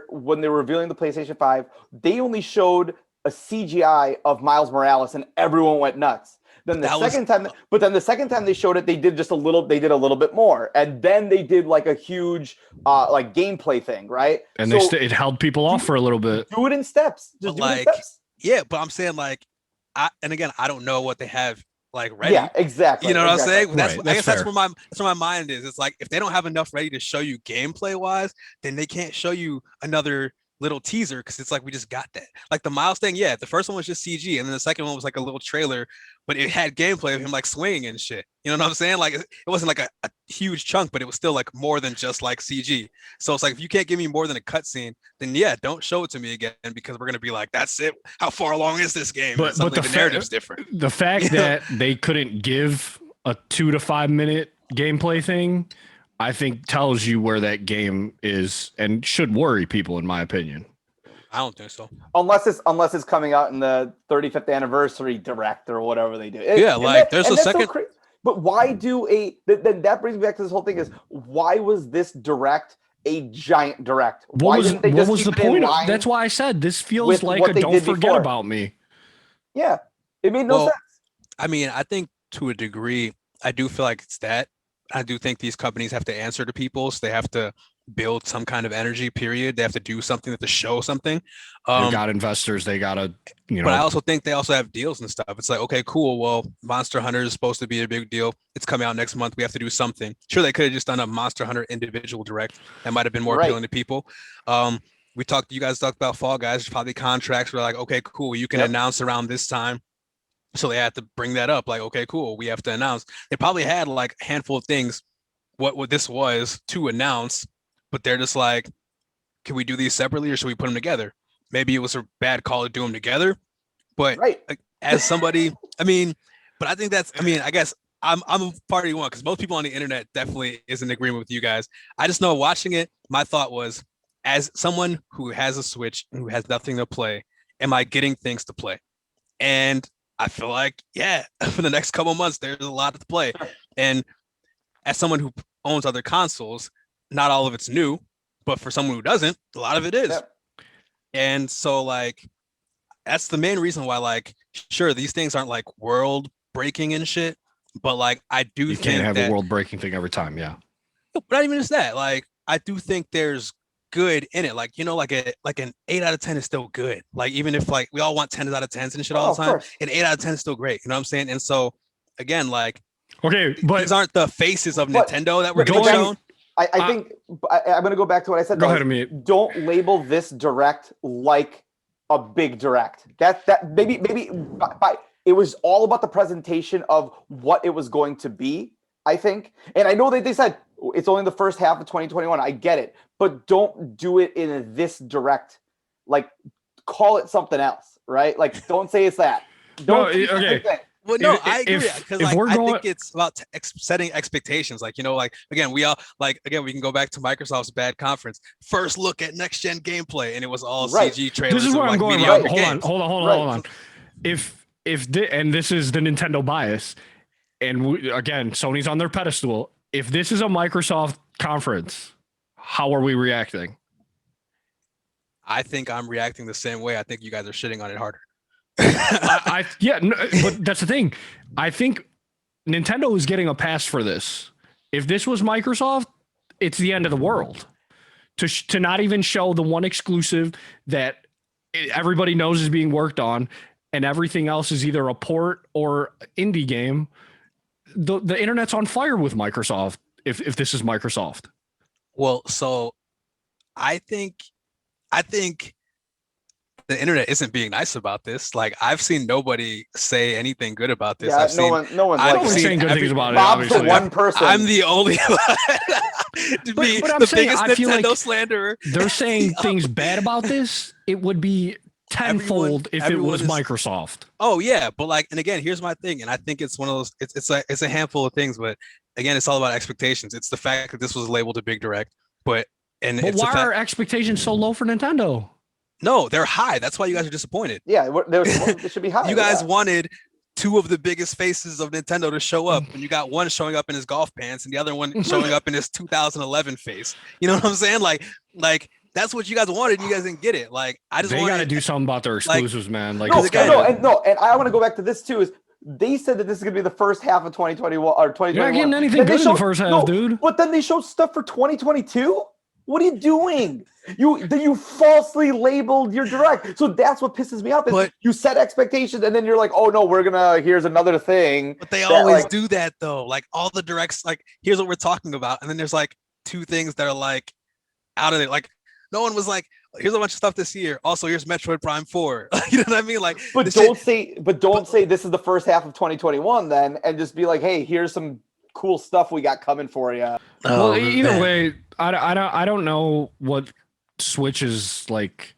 Speaker 1: when they were revealing the PlayStation 5, they only showed a CGI of Miles Morales and everyone went nuts. Then the second time they showed it, they did a little bit more. And then they did like a huge like gameplay thing, right?
Speaker 2: And it held people off for a little bit.
Speaker 1: Do it in steps. Just do it in steps.
Speaker 3: Yeah, but I'm saying like I don't know what they have like ready.
Speaker 1: Yeah, exactly.
Speaker 3: You know what I'm saying?
Speaker 2: Right,
Speaker 3: That's where my mind is. It's like if they don't have enough ready to show you gameplay wise, then they can't show you another little teaser because it's like we just got that. Like the Miles thing, the first one was just CG, and then the second one was like a little trailer, but it had gameplay of him like swinging and shit. You know what I'm saying? Like it wasn't like a huge chunk, but it was still like more than just like CG. So it's like if you can't give me more than a cutscene, then don't show it to me again because we're gonna be like, that's it. How far along is this game?
Speaker 2: But the narrative's different. The fact that they couldn't give a 2 to 5 minute gameplay thing, I think tells you where that game is and should worry people, in my opinion.
Speaker 3: I don't think so.
Speaker 1: Unless it's coming out in the 35th anniversary direct or whatever they do.
Speaker 3: There's a second.
Speaker 1: So but why do then that brings me back to this whole thing is why was this direct a giant direct?
Speaker 2: What was the point? That's why I said this feels like a don't forget about me.
Speaker 1: Yeah, it made no sense.
Speaker 3: I mean, I think to a degree, I do feel like it's that. I do think these companies have to answer to people, so they have to build some kind of energy, period. They have to do something, they have to show something.
Speaker 2: They got investors, they got to,
Speaker 3: But I also think they also have deals and stuff. It's like, okay, cool. Well, Monster Hunter is supposed to be a big deal. It's coming out next month. We have to do something. Sure, they could have just done a Monster Hunter individual direct. That might have been more appealing to people. You guys talked about Fall Guys, probably contracts were like, okay, cool. You can announce around this time. So they had to bring that up, like, okay, cool, we have to announce. They probably had like a handful of things, what this was to announce, but they're just like, can we do these separately or should we put them together? Maybe it was a bad call to do them together, but as somebody, but I think I guess I'm a party one because most people on the internet definitely is in agreement with you guys. I just know watching it, my thought was, as someone who has a Switch and who has nothing to play, am I getting things to play? And I feel like, for the next couple of months, there's a lot to play. And as someone who owns other consoles, not all of it's new, but for someone who doesn't, a lot of it is. Yep. And so, like, that's the main reason why, like, sure, these things aren't like world breaking and shit, but like, I do think
Speaker 2: can't have a world breaking thing every time. Yeah.
Speaker 3: But not even just that. Like, I do think there's good in it. Like, like an 8 out of 10 is still good. Like, even if like we all want 10 out of 10s and shit all the time, an 8 out of 10 is still great. You know what I'm saying? And so again, like,
Speaker 2: okay, but
Speaker 3: these aren't the faces of Nintendo that we're getting shown.
Speaker 1: I think I'm going to go back to what I said.
Speaker 2: Go ahead, Amit.
Speaker 1: Don't label this direct like a big direct. That maybe it was all about the presentation of what it was going to be, I think. And I know that they said it's only the first half of 2021. I get it. But don't do it in this direct. Like, call it something else, right? Like, don't say it's that. Don't.
Speaker 2: No, okay.
Speaker 3: Well, no, I agree, because like, I think it's about setting expectations. Like, like, again, we can go back to Microsoft's bad conference. First look at next gen gameplay, and it was all CG trailers.
Speaker 2: This is where I'm going.
Speaker 3: Right.
Speaker 2: Hold on. If and this is the Nintendo bias, and again, Sony's on their pedestal. If this is a Microsoft conference, how are we reacting?
Speaker 3: I think I'm reacting the same way. I think you guys are shitting on it harder.
Speaker 2: But that's the thing. I think Nintendo is getting a pass for this. If this was Microsoft, it's the end of the world. To not even show the one exclusive that everybody knows is being worked on, and everything else is either a port or indie game. The internet's on fire with Microsoft. If this is Microsoft,
Speaker 3: well, so I think the internet isn't being nice about this. Like, I've seen nobody say anything good about this.
Speaker 1: Yeah, no one's
Speaker 2: saying good things about it.
Speaker 1: Bob's the one person.
Speaker 3: I'm the only to be the biggest Nintendo slanderer.
Speaker 2: They're saying things bad about this. It would be tenfold if it was Microsoft.
Speaker 3: Oh yeah, but like, and again, here's my thing, and I think it's one of those. It's a handful of things, but again, it's all about expectations. It's the fact that this was labeled a big direct, but
Speaker 2: why are expectations so low for Nintendo?
Speaker 3: No, they're high. That's why you guys are disappointed.
Speaker 1: Yeah, they should be high.
Speaker 3: You guys wanted two of the biggest faces of Nintendo to show up, and you got one showing up in his golf pants and the other one showing up in his 2011 face. You know what I'm saying? Like that's what you guys wanted, and you guys didn't get it. Like, I just
Speaker 2: got to do something about their exclusives, man. Like,
Speaker 1: and I want to go back to this too. Is they said that this is going to be the first half of 2021 or 2021.
Speaker 2: You're not getting anything good in the first half, dude.
Speaker 1: But then they showed stuff for 2022. What are you doing? You falsely labeled your direct. So that's what pisses me off. But you set expectations and then you're like, oh no, here's another thing.
Speaker 3: But they always do that though. Like, all the directs, like, here's what we're talking about. And then there's like two things that are like out of it. Like, no one was like, here's a bunch of stuff this year. Also, here's Metroid Prime 4. You know what I mean? Like,
Speaker 1: but don't say this is the first half of 2021 then, and just be like, hey, here's some cool stuff we got coming for you.
Speaker 2: Well, either way, I don't know what Switch is like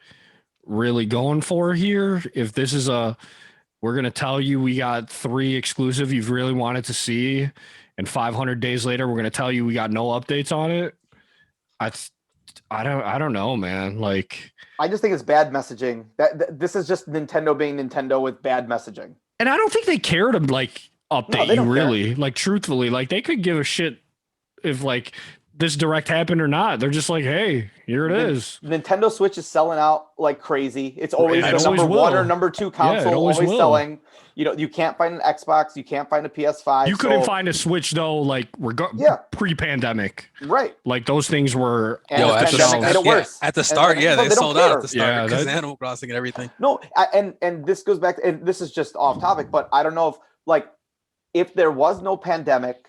Speaker 2: really going for here. If this is we're gonna tell you we got 3 exclusive you've really wanted to see, and 500 days later we're gonna tell you we got no updates on it. I don't know, man. Like,
Speaker 1: I just think it's bad messaging. That this is just Nintendo being Nintendo with bad messaging.
Speaker 2: And I don't think they care to like update you really. Like, truthfully, like, they could give a shit if like this direct happened or not. They're just like, hey, here it is.
Speaker 1: Nintendo Switch is selling out like crazy. It's always the number 1 or number 2 console, always selling. You know, you can't find an Xbox, you can't find a PS5.
Speaker 2: You couldn't find a Switch though, like pre-pandemic.
Speaker 1: Right.
Speaker 2: Like, those things were
Speaker 3: at the start, they sold out at the start because Animal Crossing and everything.
Speaker 1: No, and this goes back, and this is just off topic, but I don't know if there was no pandemic,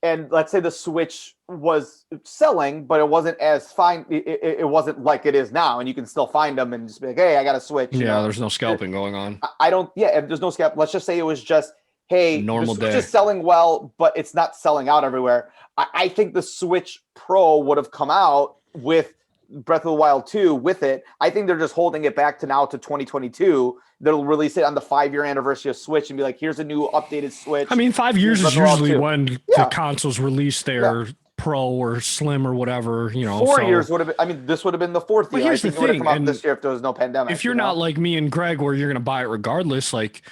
Speaker 1: and let's say the Switch was selling, but it wasn't as fine. It wasn't like it is now, and you can still find them and just be like, "Hey, I got a Switch."
Speaker 2: There's no scalping going on.
Speaker 1: I don't. Yeah, if there's no scalp. Let's just say it was just, "Hey,
Speaker 2: normal
Speaker 1: the Switch
Speaker 2: day
Speaker 1: is selling well, but it's not selling out everywhere." I think the Switch Pro would have come out with Breath of the Wild 2 with it. I think they're just holding it back to 2022. They'll release it on the 5-year anniversary of Switch and be like, here's a new updated Switch.
Speaker 2: I mean, 5 years is usually when the consoles release their Pro or Slim or whatever,
Speaker 1: 4 years would have been, I mean, this would have been the 4th year.
Speaker 2: Here's the thing, it would have
Speaker 1: come out this year if there was no pandemic.
Speaker 2: If you're not like me and Greg, where you're going to buy it regardless, like,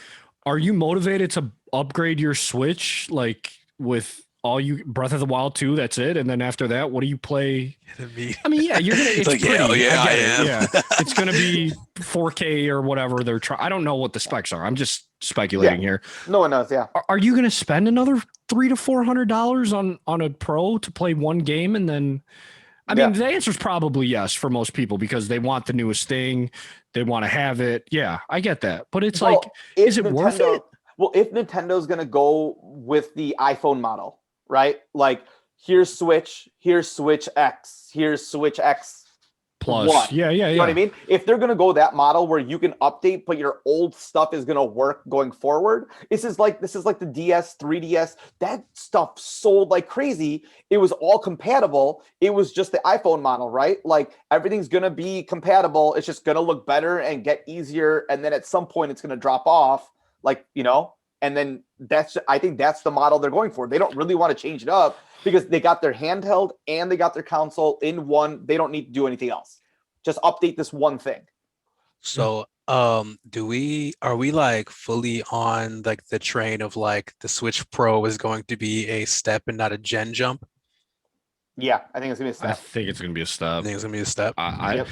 Speaker 2: are you motivated to upgrade your Switch, like, with all you Breath of the Wild 2, that's it, and then after that, what do you play? I mean, yeah, you're gonna. It's
Speaker 3: like,
Speaker 2: pretty,
Speaker 3: I am.
Speaker 2: Yeah, it's gonna be 4K or whatever they're trying. I don't know what the specs are. I'm just speculating here.
Speaker 1: No one knows. Yeah.
Speaker 2: Are you gonna spend another $300 to $400 on a Pro to play one game, and then I mean, the answer is probably yes for most people because they want the newest thing. They want to have it. Yeah, I get that. But it's like, is it worth it?
Speaker 1: Well, if Nintendo's going to go with the iPhone model, right? Like, here's Switch X, here's Switch X
Speaker 2: Plus,
Speaker 1: One.
Speaker 2: yeah.
Speaker 1: You know what I mean? If they're going to go that model where you can update, but your old stuff is going to work going forward, this is like the DS, 3DS. That stuff sold like crazy. It was all compatible. It was just the iPhone model, right? Like everything's going to be compatible. It's just going to look better and get easier. And then at some point it's going to drop off, like, you know, and then I think that's the model they're going for. They don't really want to change it up because they got their handheld and they got their console in one. They don't need to do anything else. Just update this one thing.
Speaker 3: So, are we like fully on like the train of like the Switch Pro is going to be a step and not a gen jump?
Speaker 1: Yeah, I think it's gonna be a step.
Speaker 2: I think it's gonna be a step.
Speaker 3: I think it's gonna be a step.
Speaker 2: I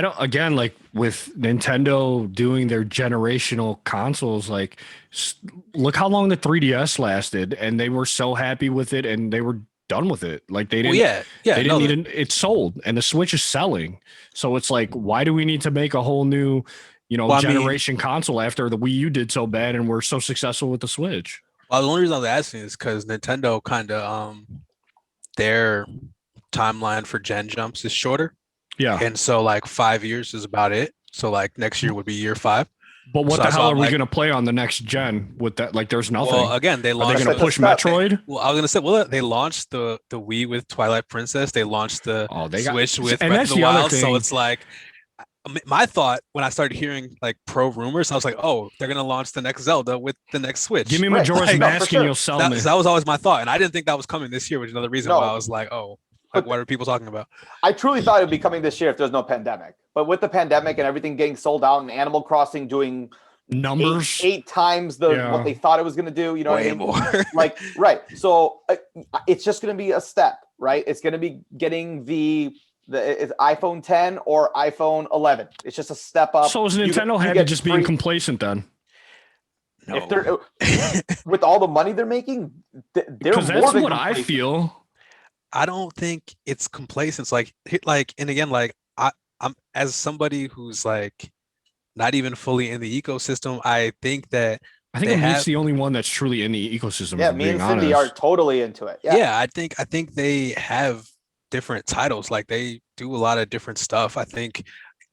Speaker 2: don't. Again, like with Nintendo doing their generational consoles, like look how long the 3DS lasted, and they were so happy with it, and they were done with it. Like they didn't. They didn't need it. It sold, and the Switch is selling. So it's like, why do we need to make a whole new, generation console after the Wii U did so bad, and we're so successful with the Switch?
Speaker 3: Well, the only reason I was asking is because Nintendo kind of their timeline for gen jumps is shorter.
Speaker 2: Yeah.
Speaker 3: And so like 5 years is about it. So like next year would be year 5.
Speaker 2: But what the hell are we going to play on the next gen with that? Like there's nothing.
Speaker 3: Well, again, they launched.
Speaker 2: Are they going to push Metroid?
Speaker 3: Well, I was going to say, they launched the Wii with Twilight Princess. They launched the Switch with Breath of the Wild. So it's like, my thought when I started hearing like pro rumors, I was like, oh, they're going to launch the next Zelda with the next Switch.
Speaker 2: Give me Majora's Mask and you'll sell me.
Speaker 3: That was always my thought. And I didn't think that was coming this year, which is another reason why I was like, oh, like, what are people talking about?
Speaker 1: I truly thought it would be coming this year if there's no pandemic. But with the pandemic and everything getting sold out and Animal Crossing doing
Speaker 2: numbers
Speaker 1: eight times what they thought it was going to do,
Speaker 3: way more.
Speaker 1: Like, right. So it's just going to be a step, right? It's going to be getting the iPhone 10 or iPhone 11. It's just a step up.
Speaker 2: So is Nintendo happy just being complacent then?
Speaker 3: No.
Speaker 1: If they're with all the money they're making, they're more
Speaker 2: that's
Speaker 1: than
Speaker 2: what I feel.
Speaker 3: I don't think it's complacence. Like, and again, like I'm as somebody who's like not even fully in the ecosystem. I think
Speaker 2: Elite's the only one that's truly in the ecosystem.
Speaker 1: Yeah, me and Cindy are totally into it. Yeah,
Speaker 3: I think they have different titles. Like they do a lot of different stuff. I think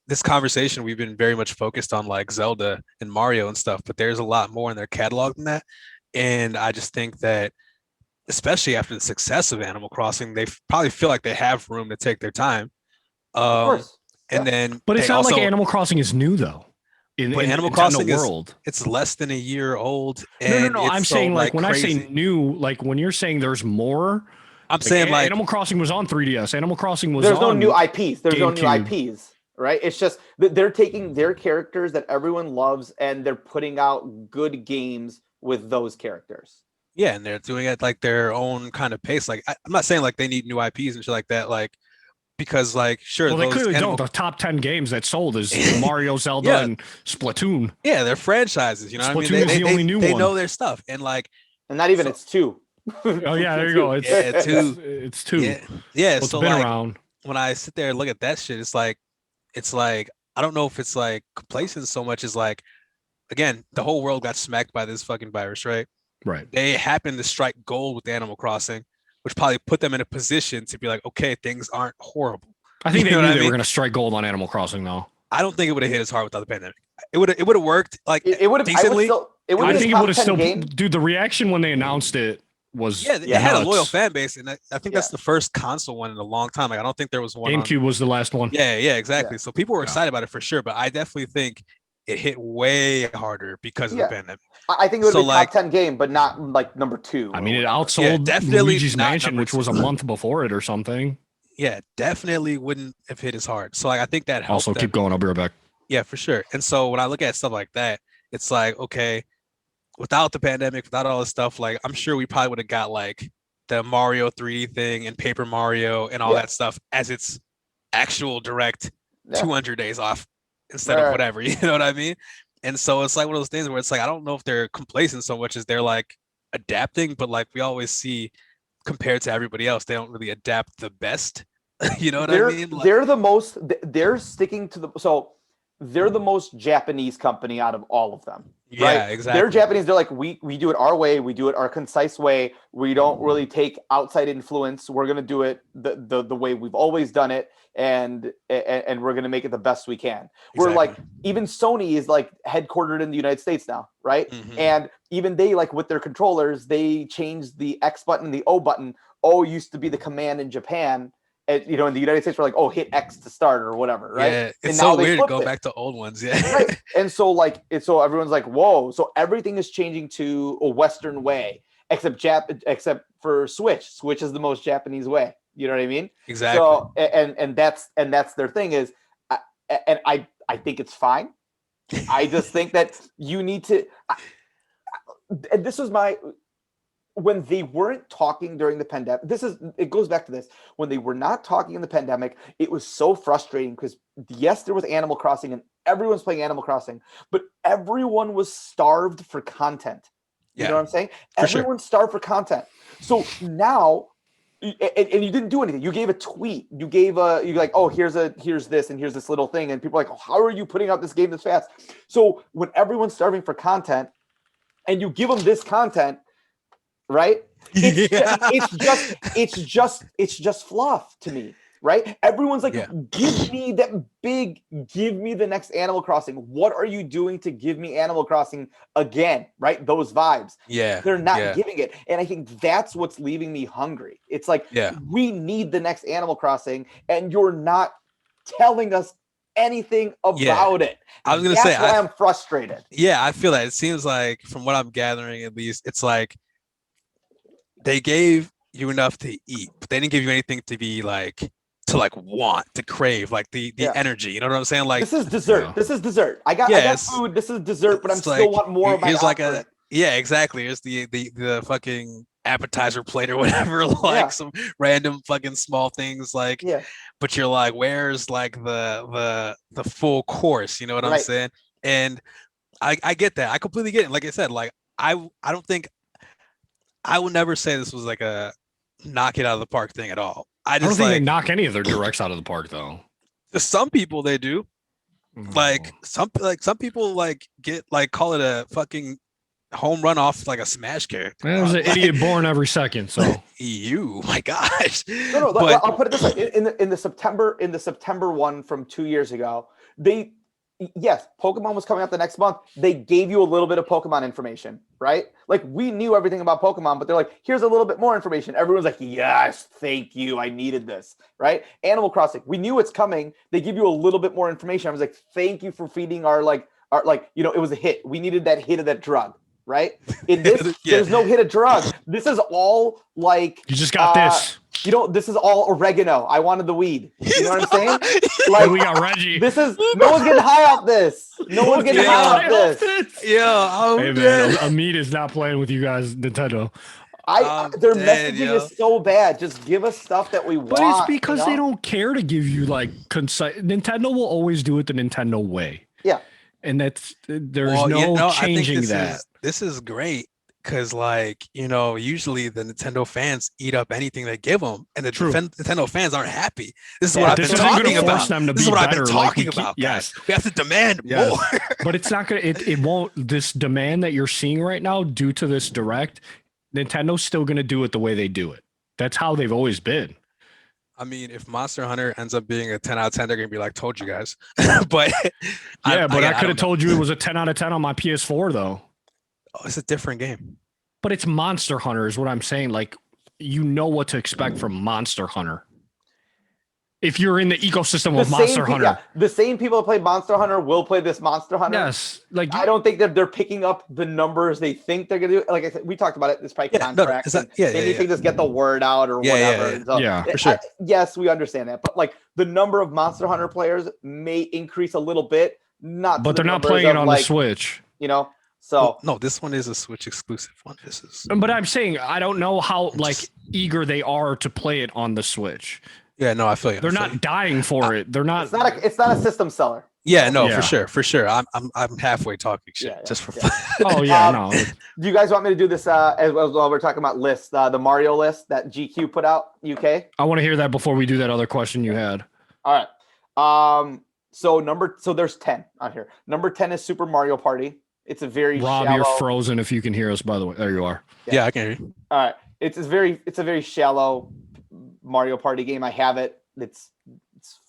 Speaker 3: this conversation we've been very much focused on like Zelda and Mario and stuff, but there's a lot more in their catalog than that. And I just think that, especially after the success of Animal Crossing, they probably feel like they have room to take their time.
Speaker 1: Of course.
Speaker 3: And then,
Speaker 2: but it's not like Animal Crossing is new though. In
Speaker 3: Animal Crossing it's less than a year old. And
Speaker 2: no. I'm saying like when crazy. I say new, like when you're saying there's more.
Speaker 3: I'm saying like
Speaker 2: Animal Crossing was on 3DS. Animal Crossing was.
Speaker 1: There's no new IPs. There's no new IPs. Right? It's just they're taking their characters that everyone loves and they're putting out good games with those characters.
Speaker 3: Yeah, and they're doing it like their own kind of pace. Like I'm not saying like they need new IPs and shit like that. Like because like sure,
Speaker 2: well, they clearly don't. The top 10 games that sold is Mario, Zelda, and Splatoon.
Speaker 3: Yeah, they're franchises. You know,
Speaker 2: Splatoon
Speaker 3: what I mean,
Speaker 2: is the only new one.
Speaker 3: They know their stuff, and like,
Speaker 1: and not even it's 2.
Speaker 2: Oh yeah, there you go. It's 2. It's 2.
Speaker 3: Yeah.
Speaker 2: So
Speaker 3: it's
Speaker 2: been
Speaker 3: like,
Speaker 2: around.
Speaker 3: When I sit there and look at that shit, it's like I don't know if it's like complacent so much as like, again, the whole world got smacked by this fucking virus, right?
Speaker 2: Right.
Speaker 3: They happened to strike gold with Animal Crossing, which probably put them in a position to be like, okay, things aren't horrible.
Speaker 2: I think they knew they were going to strike gold on Animal Crossing, though.
Speaker 3: I don't think it would have hit as hard without the pandemic. It would have worked like
Speaker 1: it would have
Speaker 3: decently.
Speaker 1: I
Speaker 2: think it would have still. Dude, the reaction when they announced it was
Speaker 3: they had a loyal fan base, and I think that's the first console one in a long time. Like I don't think there was one.
Speaker 2: GameCube was the last one.
Speaker 3: Yeah, exactly. Yeah. So people were excited about it for sure, but I definitely think it hit way harder because of the pandemic.
Speaker 1: I think it would be top 10 game, but not like number 2.
Speaker 2: I mean, it outsold Luigi's Mansion, which was a month before it or something.
Speaker 3: Yeah, definitely wouldn't have hit as hard. So like, I think that helped.
Speaker 2: Also, keep going. I'll be right back.
Speaker 3: Yeah, for sure. And so when I look at stuff like that, it's like, okay, without the pandemic, without all this stuff, like I'm sure we probably would have got like the Mario 3D thing and Paper Mario and all that stuff as its actual direct 200 days off instead of whatever, you know what I mean? And so it's like one of those things where it's like, I don't know if they're complacent so much as they're like adapting, but like we always see compared to everybody else, they don't really adapt the best. You know what I mean?
Speaker 1: They're sticking to they're the most Japanese company out of all of them.
Speaker 3: Yeah,
Speaker 1: right?
Speaker 3: exactly.
Speaker 1: They're Japanese. They're like, we do it our way. We do it our concise way. We don't really take outside influence. We're going to do it the way we've always done it. And we're going to make it the best we can. Exactly. We're like, even Sony is like headquartered in the United States now. Right. Mm-hmm. And even they, like with their controllers, they changed the X button, the O button. O used to be the command in Japan. And, in the United States, we're like, oh, hit X to start or whatever, right?
Speaker 3: Yeah, it's
Speaker 1: and
Speaker 3: so weird to go back to old ones, yeah.
Speaker 1: Right. And so everyone's like, whoa. So everything is changing to a Western way, except for Switch. Switch is the most Japanese way. You know what I mean?
Speaker 3: Exactly.
Speaker 1: So and that's their thing is, I think it's fine. I just think that you need to. And this was when they weren't talking during the pandemic, it goes back to this. When they were not talking in the pandemic, it was so frustrating because yes, there was Animal Crossing and everyone's playing Animal Crossing, but everyone was starved for content. You know what I'm saying? Everyone's starved for content. So now, and you didn't do anything. You gave a tweet. You're like, oh, here's this and here's this little thing. And people are like, oh, how are you putting out this game this fast? So when everyone's starving for content and you give them this content, right? It's just fluff to me, right? Everyone's like, give me the next Animal Crossing. What are you doing to give me Animal Crossing again, right? Those vibes.
Speaker 3: Yeah.
Speaker 1: They're not giving it. And I think that's what's leaving me hungry. It's like, we need the next Animal Crossing and you're not telling us anything about it.
Speaker 3: I was going to say,
Speaker 1: that's why I'm frustrated.
Speaker 3: Yeah, I feel that. It seems like, from what I'm gathering, at least, it's like, they gave you enough to eat, but they didn't give you anything to be like, to like want, to crave, like the energy. You know what I'm saying? Like,
Speaker 1: this is dessert. This is dessert. I got food. This is dessert, but I'm still want more of my offering.
Speaker 3: Exactly. Here's the fucking appetizer plate or whatever, like some random fucking small things, like, but you're like, where's like the full course? You know what I'm saying? And I get that. I completely get it. Like I said, like I don't think, I will never say this was like a knock it out of the park thing at all. I don't think
Speaker 2: they knock any of their directs out of the park though.
Speaker 3: Some people they do. Like some people like get like call it a fucking home run off like a Smash character.
Speaker 2: There's an idiot born every second. So
Speaker 3: my gosh.
Speaker 1: No, but I'll put it this way. In the September one from 2 years ago, Pokemon was coming out the next month. They gave you a little bit of Pokemon information, right? Like, we knew everything about Pokemon, but they're like, here's a little bit more information. Everyone's like, yes, thank you. I needed this, right? Animal Crossing, we knew it's coming. They give you a little bit more information. I was like, thank you for feeding our it was a hit. We needed that hit of that drug, right? In this, there's no hit of drug. This is all like,
Speaker 2: you just got this.
Speaker 1: This is all oregano. I wanted the weed. You know what I'm saying? Like,
Speaker 2: we got Reggie.
Speaker 1: This is no one's getting high off this. No one's getting high off this.
Speaker 2: Hey man, Amit is not playing with you guys, Nintendo.
Speaker 1: Their messaging is so bad. Just give us stuff that we want.
Speaker 2: But it's because they don't care to give you like concise. Nintendo will always do it the Nintendo way.
Speaker 1: Yeah,
Speaker 2: and there's no changing that.
Speaker 3: This is great. Because, like, usually the Nintendo fans eat up anything they give them, and the Nintendo fans aren't happy. This is what I've been talking about. This is what I've been talking about.
Speaker 2: Yes,
Speaker 3: we have to demand more.
Speaker 2: But it's not gonna. It won't. This demand that you're seeing right now, due to this direct, Nintendo's still gonna do it the way they do it. That's how they've always been.
Speaker 3: I mean, if Monster Hunter ends up being a 10 out of 10, they're gonna be like, "Told you guys." But
Speaker 2: I could have told you it was a 10 out of 10 on my PS4 though.
Speaker 3: Oh, it's a different game.
Speaker 2: But it's Monster Hunter is what I'm saying. Like, you know what to expect from Monster Hunter. If you're in the ecosystem of Monster Hunter.
Speaker 1: The same people that play Monster Hunter will play this Monster Hunter.
Speaker 2: Yes. Like,
Speaker 1: I don't think that they're picking up the numbers they think they're going to do. Like I said, we talked about it. This probably contracts. They need to just get the word out or whatever.
Speaker 2: For sure.
Speaker 1: Yes, we understand that. But like, the number of Monster Hunter players may increase a little bit.
Speaker 2: But they're not playing it on the Switch.
Speaker 1: So
Speaker 3: no, this one is a Switch exclusive one.
Speaker 2: But I'm saying I don't know how eager they are to play it on the Switch.
Speaker 3: Yeah, no, I feel you.
Speaker 2: They're not dying for it. They're not.
Speaker 1: It's not a system seller.
Speaker 3: Yeah, no,
Speaker 2: Yeah.
Speaker 3: for sure. I'm halfway talking shit just for fun.
Speaker 2: Oh yeah, no.
Speaker 1: Do you guys want me to do this as well? We're talking about lists, the Mario list that GQ put out, UK.
Speaker 2: I want to hear that before we do that other question you had.
Speaker 1: All right. So there's 10 on here. Number 10 is Super Mario Party. It's a very
Speaker 2: Rob,
Speaker 1: shallow.
Speaker 2: you're frozen if you can hear us, by the way. There you are.
Speaker 3: Yeah, I can hear you.
Speaker 1: All right. It's a very shallow Mario Party game. I have it. It's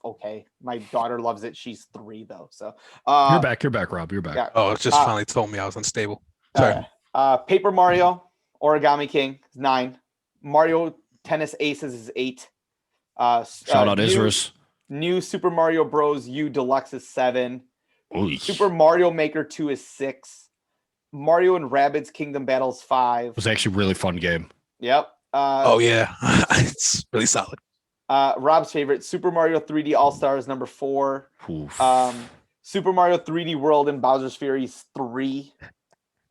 Speaker 1: okay. My daughter loves it. She's 3 though. So
Speaker 2: you're back, Rob. You're back.
Speaker 1: Yeah.
Speaker 3: Oh, it just finally told me I was unstable. Sorry.
Speaker 1: Paper Mario, Origami King is 9. Mario Tennis Aces is 8.
Speaker 2: Shout out Isris.
Speaker 1: New Super Mario Bros. U Deluxe is 7.
Speaker 2: Oy.
Speaker 1: Super Mario Maker 2 is 6. Mario and Rabbids Kingdom Battles 5.
Speaker 2: It was actually a really fun game.
Speaker 1: Yep.
Speaker 3: Oh yeah, it's really solid.
Speaker 1: Rob's favorite, Super Mario 3D All Stars number 4.
Speaker 2: Oof.
Speaker 1: Super Mario 3D World and Bowser's Fury is 3.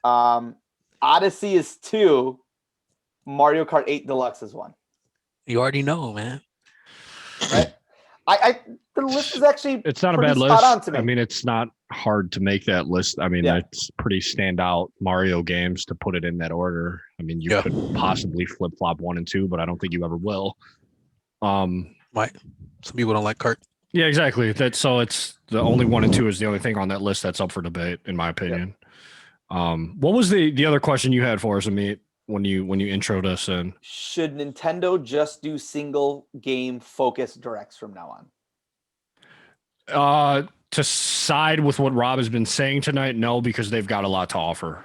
Speaker 1: Odyssey is 2. Mario Kart 8 Deluxe is 1.
Speaker 3: You already know, man.
Speaker 1: Right? The list is actually
Speaker 2: it's not a
Speaker 1: pretty
Speaker 2: bad
Speaker 1: spot
Speaker 2: list.
Speaker 1: on to me.
Speaker 2: I mean, it's not hard to make that list. I mean, that's pretty standout Mario games to put it in that order. I mean, you could possibly flip flop 1 and 2, but I don't think you ever will.
Speaker 3: Might. Some people don't like Kart.
Speaker 2: Yeah, exactly. So it's the only 1 and 2 is the only thing on that list that's up for debate, in my opinion. What was the other question you had for us, Amit, when you introed us in?
Speaker 1: Should Nintendo just do single game focused directs from now
Speaker 2: on? To side with what Rob has been saying tonight, no, because they've got a lot to offer.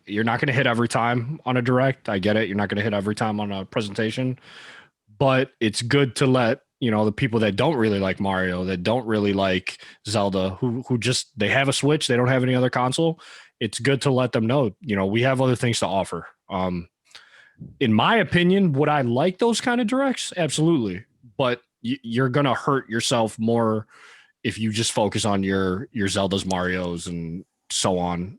Speaker 2: You're not going to hit every time on a direct. I get it. You're not going to hit every time on a presentation, but it's good to let the people that don't really like Mario, that don't really like Zelda, who just they have a Switch, they don't have any other console. It's good to let them know, we have other things to offer. In my opinion, would I like those kind of directs? Absolutely. But you're going to hurt yourself more if you just focus on your Zeldas, Marios, and so on.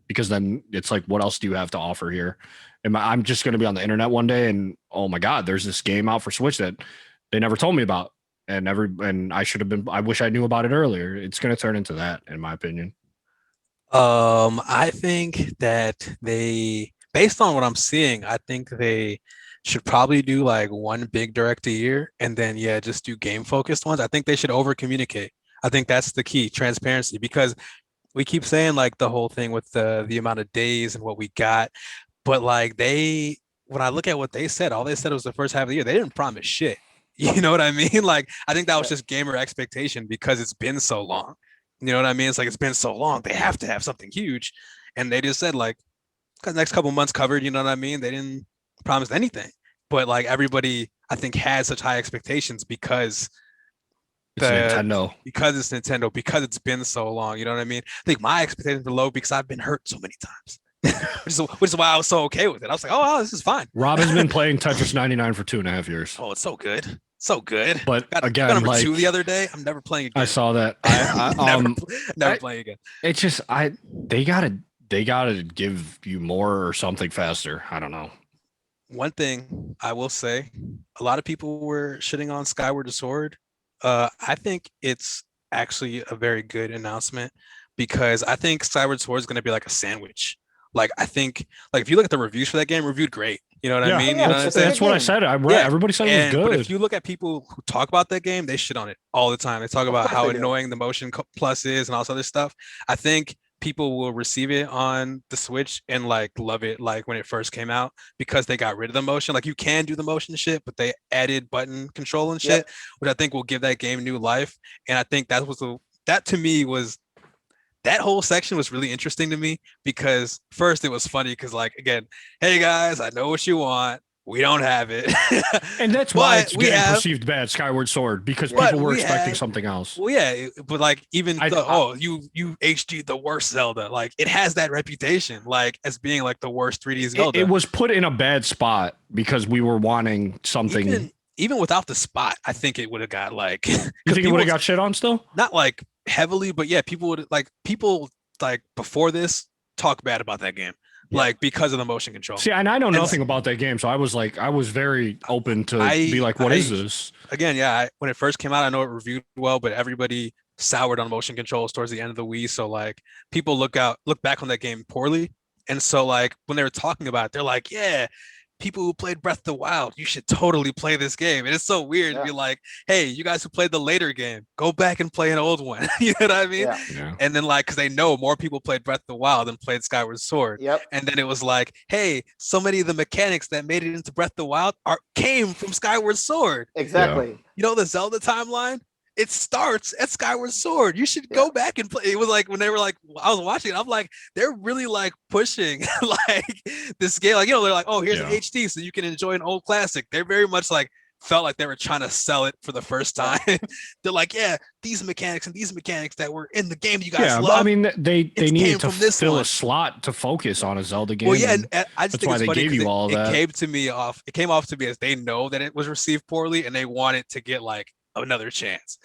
Speaker 2: Because then it's like, what else do you have to offer here? I'm just going to be on the internet one day and, oh my God, there's this game out for Switch that they never told me about. And I wish I knew about it earlier. It's going to turn into that, in my opinion.
Speaker 3: I think that based on what I'm seeing, I think they should probably do like one big direct a year and then just do game focused ones. I think they should over communicate. I think that's the key, transparency, because we keep saying like the whole thing with the amount of days and what we got, but like when I look at what they said, all they said was the first half of the year. They didn't promise shit. You know what I mean? Like, I think that was just gamer expectation because it's been so long. You know what I mean? It's like, it's been so long. They have to have something huge. And they just said like, next couple months covered, you know what I mean? They didn't promise anything. But like everybody, I think, had such high expectations because
Speaker 2: it's Nintendo.
Speaker 3: Because it's Nintendo, because it's been so long. You know what I mean? I think my expectations were low because I've been hurt so many times. which is why I was so okay with it. I was like, oh, wow, this is fine.
Speaker 2: Rob has been playing Tetris 99 for 2.5 years.
Speaker 3: Oh, it's so good. So good.
Speaker 2: But again,
Speaker 3: got number 2 the other day. I'm never playing again.
Speaker 2: I saw that.
Speaker 3: never playing again.
Speaker 2: It's just they gotta give you more or something faster. I don't know.
Speaker 3: One thing I will say, a lot of people were shitting on Skyward Sword. I think it's actually a very good announcement because I think Skyward Sword is going to be like a sandwich. Like, I think, like, if you look at the reviews for that game, reviewed great. You know what I mean?
Speaker 1: Yeah,
Speaker 3: you know what I'm saying?
Speaker 2: That's what I said. Everybody said it was good.
Speaker 3: But if you look at people who talk about that game, they shit on it all the time. They talk about how annoying the motion plus is and all this other stuff. I think people will receive it on the Switch and like love it like when it first came out because they got rid of the motion. Like, you can do the motion shit, but they added button control and shit, which I think will give that game new life. And I think that to me was that whole section was really interesting to me because first it was funny because, like, again, hey guys, I know what you want. We don't have it.
Speaker 2: And that's why it's getting perceived bad, Skyward Sword, because people were expecting something else.
Speaker 3: Well, yeah, but like even you HD the worst Zelda, like it has that reputation, like as being like the worst 3D Zelda.
Speaker 2: It was put in a bad spot because we were wanting something.
Speaker 3: Even without the spot, I think it would have got like.
Speaker 2: You think it would have got shit on still?
Speaker 3: Not like heavily, but yeah, people before this talk bad about that game. Like because of the motion control.
Speaker 2: See, and I know nothing about that game, so I was very open to be like, what is this?
Speaker 3: Again, when it first came out, I know it reviewed well, but everybody soured on motion controls towards the end of the Wii. So like people look back on that game poorly. And so like when they were talking about it, they're like, yeah, people who played Breath of the Wild, you should totally play this game. And it's so weird to be like, hey, you guys who played the later game, go back and play an old one. You know what I mean?
Speaker 1: Yeah.
Speaker 3: And then like, because they know more people played Breath of the Wild than played Skyward Sword.
Speaker 1: Yep.
Speaker 3: And then it was like, hey, so many of the mechanics that made it into Breath of the Wild came from Skyward Sword.
Speaker 1: Exactly.
Speaker 2: Yeah.
Speaker 3: You know the Zelda timeline? It starts at Skyward Sword. You should go back and play. It was like when they were like, I was watching it, I'm like, they're really like pushing like this game. Like, you know, they're like, oh, here's an HD so you can enjoy an old classic. They're very much like felt like they were trying to sell it for the first time. They're like, yeah, these mechanics that were in the game you guys love.
Speaker 2: I mean, they needed to fill a slot to focus on a Zelda game.
Speaker 3: Well, yeah, and I just
Speaker 2: that's
Speaker 3: think
Speaker 2: why
Speaker 3: it's
Speaker 2: they
Speaker 3: funny
Speaker 2: gave you all
Speaker 3: it
Speaker 2: that.
Speaker 3: came off to me as they know that it was received poorly and they wanted to get like another chance.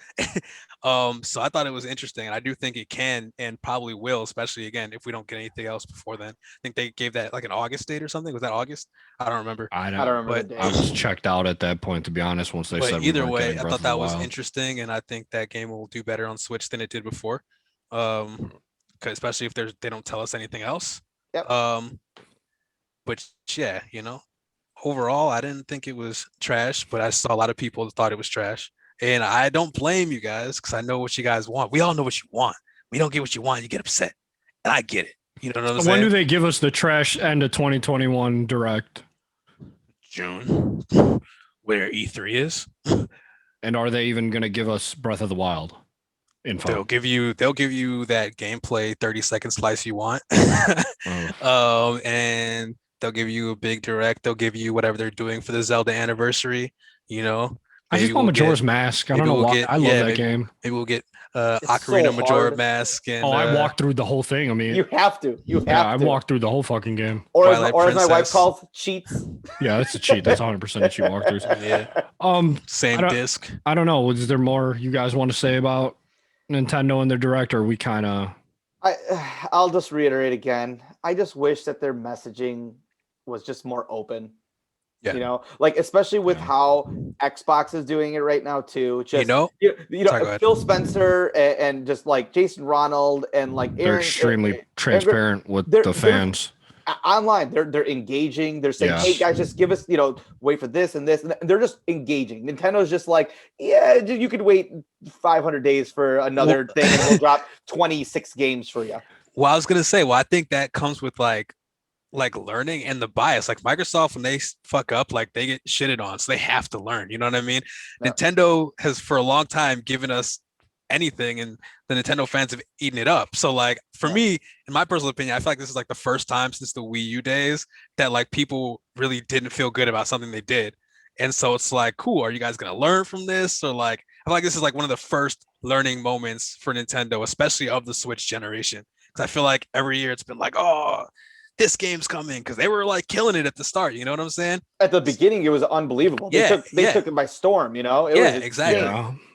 Speaker 3: So I thought it was interesting, and I do think it can and probably will, especially again if we don't get anything else before then. I think they gave that like an August date or something. Was that August? I don't remember.
Speaker 1: I don't remember
Speaker 3: but
Speaker 1: the date.
Speaker 2: I was checked out at that point, to be honest. Once they said
Speaker 3: either way, I thought that was interesting, and I think that game will do better on Switch than it did before. Especially if they don't tell us anything else.
Speaker 1: Yep.
Speaker 3: But yeah, you know, overall, I didn't think it was trash, but I saw a lot of people thought it was trash. And I don't blame you guys because I know what you guys want. We all know what you want. We don't get what you want, you get upset. And I get it. You know what I'm saying?
Speaker 2: When do they give us the trash end of 2021 direct?
Speaker 3: June, where E3 is.
Speaker 2: And are they even going to give us Breath of the Wild info?
Speaker 3: They'll give you that gameplay 30-second slice you want. And they'll give you a big direct. They'll give you whatever they're doing for the Zelda anniversary, you know.
Speaker 2: I just want Majora's Mask. I don't know why. I love that game.
Speaker 3: Maybe we'll get Ocarina of Majora Mask. And,
Speaker 2: I walked through the whole thing. I mean,
Speaker 1: you have to.
Speaker 2: I walked through the whole fucking game.
Speaker 1: Or as my wife calls, cheats.
Speaker 2: Yeah, that's a cheat. That's 100% a cheat walkthrough.
Speaker 3: Yeah. Same disc.
Speaker 2: I don't know. Is there more you guys want to say about Nintendo and their direct, or we kind of?
Speaker 1: I'll just reiterate again. I just wish that their messaging was just more open. Yeah. You know, like especially with how Xbox is doing it right now too. Just Phil Spencer and just like Jason Ronald and like Aaron,
Speaker 2: they're extremely transparent with the fans.
Speaker 1: Online, they're engaging. They're saying, "Hey guys, just give us, wait for this and this," and they're just engaging. Nintendo's just like, "Yeah, you could wait 500 days for another thing, and we'll drop 26 games for you."
Speaker 3: Well, I was gonna say, I think that comes with like learning and the bias. Like Microsoft, when they fuck up, like they get shitted on, so they have to learn. You know what I mean? Yeah. Nintendo has for a long time given us anything, and the Nintendo fans have eaten it up. So like for me, in my personal opinion, I feel like this is like the first time since the Wii U days that like people really didn't feel good about something they did. And so it's like, cool, are you guys gonna learn from this? Or like I feel like this is like one of the first learning moments for Nintendo, especially of the Switch generation. Because I feel like every year it's been like, oh, this game's coming, because they were like killing it at the start. You know what I'm saying? At
Speaker 1: the beginning, it was unbelievable. They took it by storm. You know, it was
Speaker 3: exactly.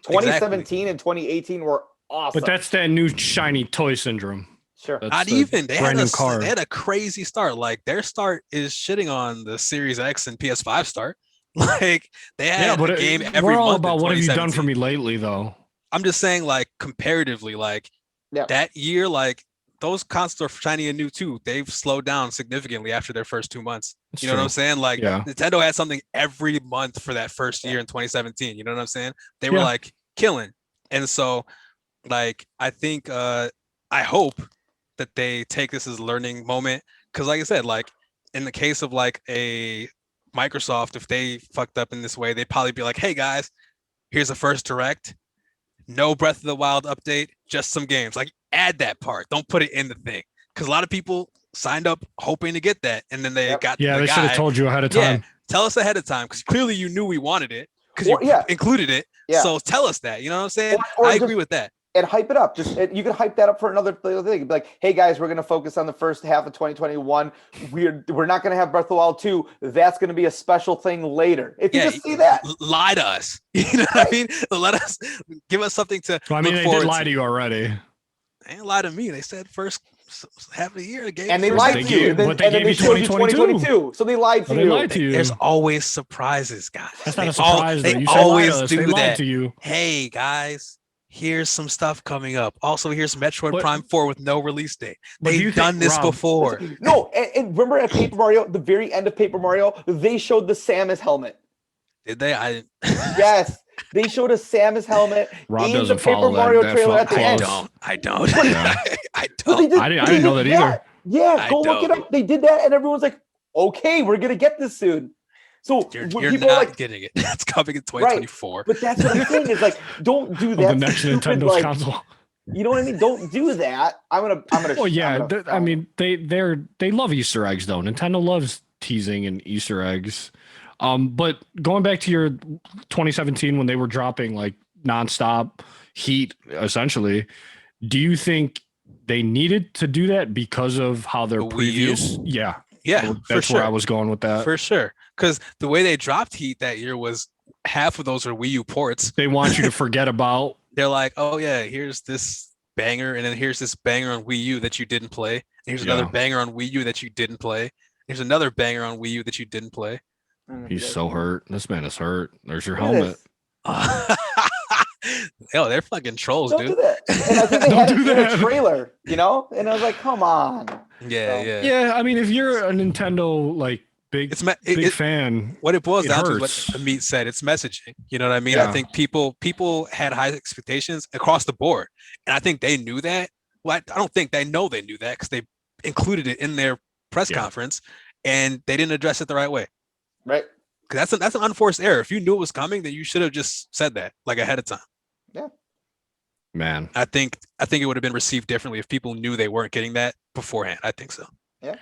Speaker 1: 2017 and 2018 were awesome.
Speaker 2: But that's that new shiny toy syndrome.
Speaker 1: Sure.
Speaker 3: Not even. They had a crazy start. Like their start is shitting on the Series X and PS5 start. Like they had a game every month.
Speaker 2: We're all about what have you done for me lately, though.
Speaker 3: I'm just saying, like comparatively, like that year, like. Those consoles are shiny and new too. They've slowed down significantly after their first 2 months. You know what I'm saying? Like Nintendo had something every month for that first year in 2017. You know what I'm saying? They were like killing. And so like, I think, I hope that they take this as a learning moment. Cause like I said, like in the case of like a Microsoft, if they fucked up in this way, they'd probably be like, hey guys, here's the first direct. No Breath of the Wild update, just some games. Like add that part. Don't put it in the thing. Because a lot of people signed up hoping to get that. And then they got
Speaker 2: they should have told you ahead of time.
Speaker 3: Yeah, tell us ahead of time, because clearly you knew we wanted it because you included it. Yeah. So tell us that. You know what I'm saying? I agree with that.
Speaker 1: And hype it up. You can hype that up for another thing. Be like, hey guys, we're gonna focus on the first half of 2021. We're not gonna have Breath of the Wild 2. That's gonna be a special thing later. If you just see that,
Speaker 3: lie to us. You know what I mean? Give us something to.
Speaker 2: Well, I mean, they did lie to you already.
Speaker 3: They didn't lie to me. They said first half of the year they gave,
Speaker 1: and they lied to you.
Speaker 2: But they gave you 2022.
Speaker 1: So they lied to you.
Speaker 2: They lied to you.
Speaker 3: There's always surprises, guys.
Speaker 2: That's not a surprise.
Speaker 3: They always do
Speaker 2: they lied
Speaker 3: that
Speaker 2: to you.
Speaker 3: Hey guys. here's some stuff coming up. Also, here's Metroid Prime 4 with no release date. They've done this
Speaker 2: Rob,
Speaker 3: before.
Speaker 1: No, and remember at Paper Mario, the very end of Paper Mario, they showed the Samus helmet.
Speaker 3: Did they? I
Speaker 1: Yes, they showed a Samus helmet
Speaker 2: Rob
Speaker 1: in the
Speaker 2: doesn't
Speaker 1: Paper
Speaker 2: follow
Speaker 1: Mario
Speaker 2: that
Speaker 1: trailer at the end.
Speaker 3: I don't.
Speaker 2: Yeah.
Speaker 3: I
Speaker 1: But they
Speaker 3: don't.
Speaker 2: I didn't know that either.
Speaker 1: Yeah, go look it up. They did that, and everyone's like, "Okay, we're gonna get this soon." So
Speaker 3: You're
Speaker 1: when people
Speaker 3: not
Speaker 1: are like,
Speaker 3: getting it. It's coming in 2024.
Speaker 1: but that's what I'm saying is like, don't do that.
Speaker 2: The next
Speaker 1: stupid,
Speaker 2: Nintendo's
Speaker 1: like,
Speaker 2: console.
Speaker 1: You know what I mean? Don't do that. I'm gonna.
Speaker 2: Well, yeah. I mean, they love Easter eggs though. Nintendo loves teasing and Easter eggs. But going back to your 2017 when they were dropping like nonstop heat, essentially, do you think they needed to do that because of how their previous? Yeah, that's where I was going with that
Speaker 3: for sure. Because the way they dropped heat that year was half of those are Wii U ports.
Speaker 2: They want you to forget about.
Speaker 3: They're like, oh yeah, here's this banger, and then here's this banger on Wii U that you didn't play. And here's another banger on Wii U that you didn't play. Here's another banger on Wii U that you didn't play.
Speaker 2: He's so hurt. This man is hurt. There's your helmet.
Speaker 3: Yo, they're fucking trolls,
Speaker 1: Don't
Speaker 3: dude.
Speaker 1: do that. And I think they had it in a trailer, you know? And I was like, come on.
Speaker 3: Yeah.
Speaker 2: I mean, if you're a Nintendo like big fan,
Speaker 3: what it boils down to is what Amit said. It's messaging. You know what I mean? I think people had high expectations across the board, and I think they knew that. Well, I don't think they know they knew that because they included it in their press conference, and they didn't address it the right way.
Speaker 1: Right.
Speaker 3: Because that's an unforced error. If you knew it was coming, then you should have just said that like ahead of time.
Speaker 1: Yeah.
Speaker 2: Man,
Speaker 3: I think it would have been received differently if people knew they weren't getting that beforehand. I think so.
Speaker 1: Yeah.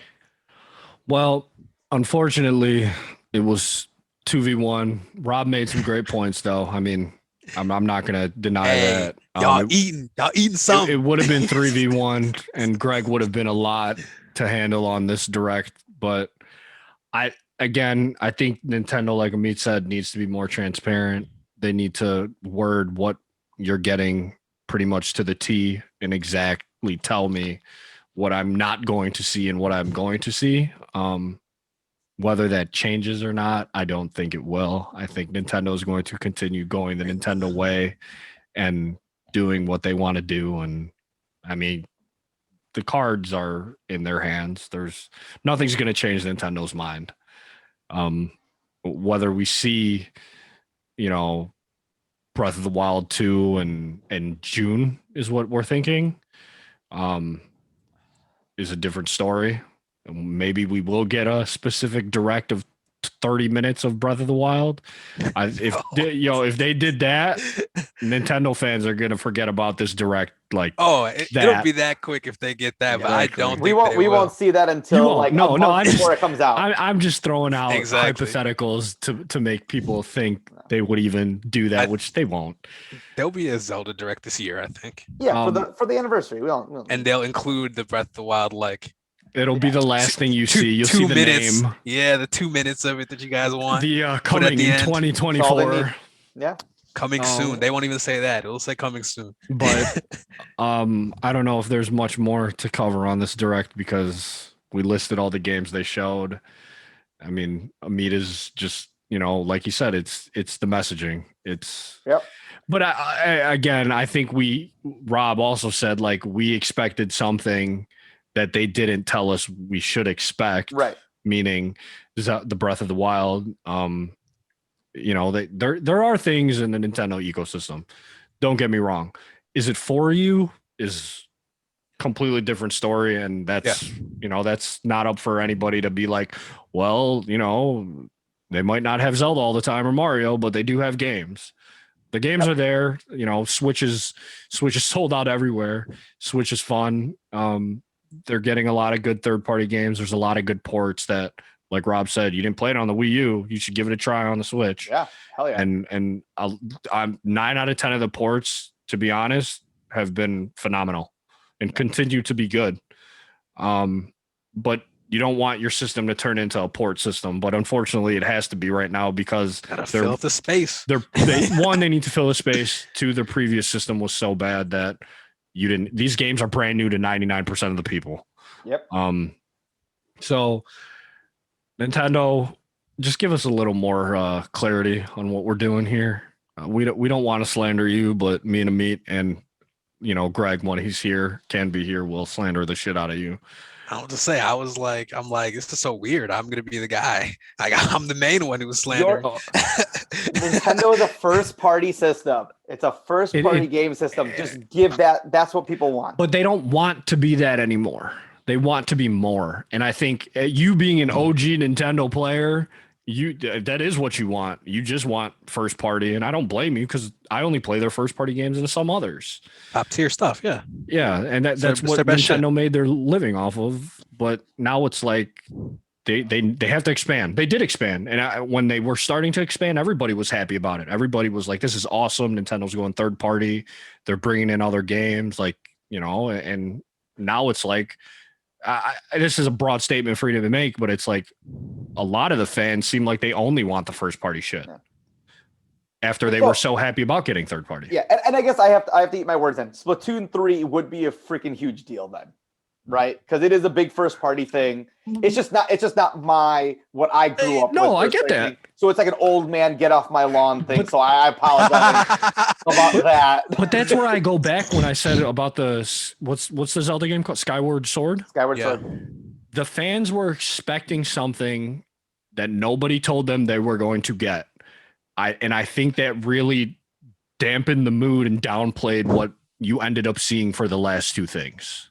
Speaker 2: Well, unfortunately, it was 2v1. Rob made some great points, though. I mean, I'm not gonna deny that.
Speaker 3: Y'all eating some.
Speaker 2: It would have been 3v1, and Greg would have been a lot to handle on this direct. But I think Nintendo, like Amit said, needs to be more transparent. They need to word what you're getting pretty much to the T and exactly tell me what I'm not going to see and what I'm going to see. Whether that changes or not, I don't think it will. I think Nintendo is going to continue going the Nintendo way and doing what they want to do. And I mean, the cards are in their hands. There's nothing's going to change Nintendo's mind. Whether we see, Breath of the Wild 2 and June is what we're thinking, is a different story. Maybe we will get a specific direct of 30 minutes of Breath of the Wild. If they did that, Nintendo fans are gonna forget about this direct. Like,
Speaker 3: it'll be that quick if they get that, but I don't.
Speaker 1: We won't see that until before it comes out.
Speaker 2: I'm just throwing out hypotheticals to make people think they would even do that, which they won't.
Speaker 3: There'll be a Zelda direct this year, I think.
Speaker 1: Yeah, for the anniversary,
Speaker 3: and they'll include the Breath of the Wild
Speaker 2: It'll be the last thing you see. You'll see the
Speaker 3: minutes.
Speaker 2: name.
Speaker 3: Yeah, the 2 minutes of it that you guys want.
Speaker 2: The coming in 2024.
Speaker 1: Yeah.
Speaker 3: Coming soon. They won't even say that. It'll say coming soon.
Speaker 2: But I don't know if there's much more to cover on this direct because we listed all the games they showed. I mean, Amit is just, like you said, it's the messaging.
Speaker 1: Yep.
Speaker 2: But I think Rob also said like we expected something that they didn't tell us we should expect,
Speaker 1: right?
Speaker 2: Meaning the Breath of the Wild. There are things in the Nintendo ecosystem. Don't get me wrong. Is it for you? Is completely different story, and that's that's not up for anybody to be like, well, they might not have Zelda all the time or Mario, but they do have games. The games are there. Switch is sold out everywhere. Switch is fun. They're getting a lot of good third-party games. There's a lot of good ports that, like Rob said, you didn't play it on the Wii U. You should give it a try on the Switch.
Speaker 1: Yeah, hell yeah.
Speaker 2: And I'm 9 out of 10 of the ports, to be honest, have been phenomenal and continue to be good. But you don't want your system to turn into a port system. But unfortunately, it has to be right now because
Speaker 3: they're fill up the space.
Speaker 2: They need to fill the space. 2, their previous system was so bad that these games are brand new to 99% of the people.
Speaker 1: Yep.
Speaker 2: So Nintendo, just give us a little more clarity on what we're doing here. We don't want to slander you, but me and Amit and Greg, when he's here, can be here, will slander the shit out of you.
Speaker 3: I don't to say, I'm like, this is so weird. I'm gonna be the guy. Like, I'm the main one who was slandering.
Speaker 1: Nintendo is a first-party system. It's a first-party game system. Just give that. That's what people want.
Speaker 2: But they don't want to be that anymore. They want to be more. And I think you being an OG Nintendo player, that is what you want. You just want first party, and I don't blame you because I only play their first party games and some others.
Speaker 3: Top tier stuff, yeah.
Speaker 2: Yeah, and that's what Nintendo made their living off of. But now it's like they have to expand. They did expand, and when they were starting to expand, everybody was happy about it. Everybody was like, "This is awesome." Nintendo's going third party. They're bringing in other games, and now it's like. This is a broad statement for you to make, but it's like a lot of the fans seem like they only want the first party shit after they were so happy about getting third party.
Speaker 1: Yeah, and I guess I have to eat my words then. Splatoon 3 would be a freaking huge deal then, right? Because it is a big first party thing. It's just not what I grew up with.
Speaker 2: No, I get that.
Speaker 1: So it's like an old man get off my lawn thing. So I apologize about that.
Speaker 2: But that's where I go back when I said about the what's the Zelda game called? Skyward Sword.
Speaker 1: Sword.
Speaker 2: The fans were expecting something that nobody told them they were going to get. I think that really dampened the mood and downplayed what you ended up seeing for the last two things.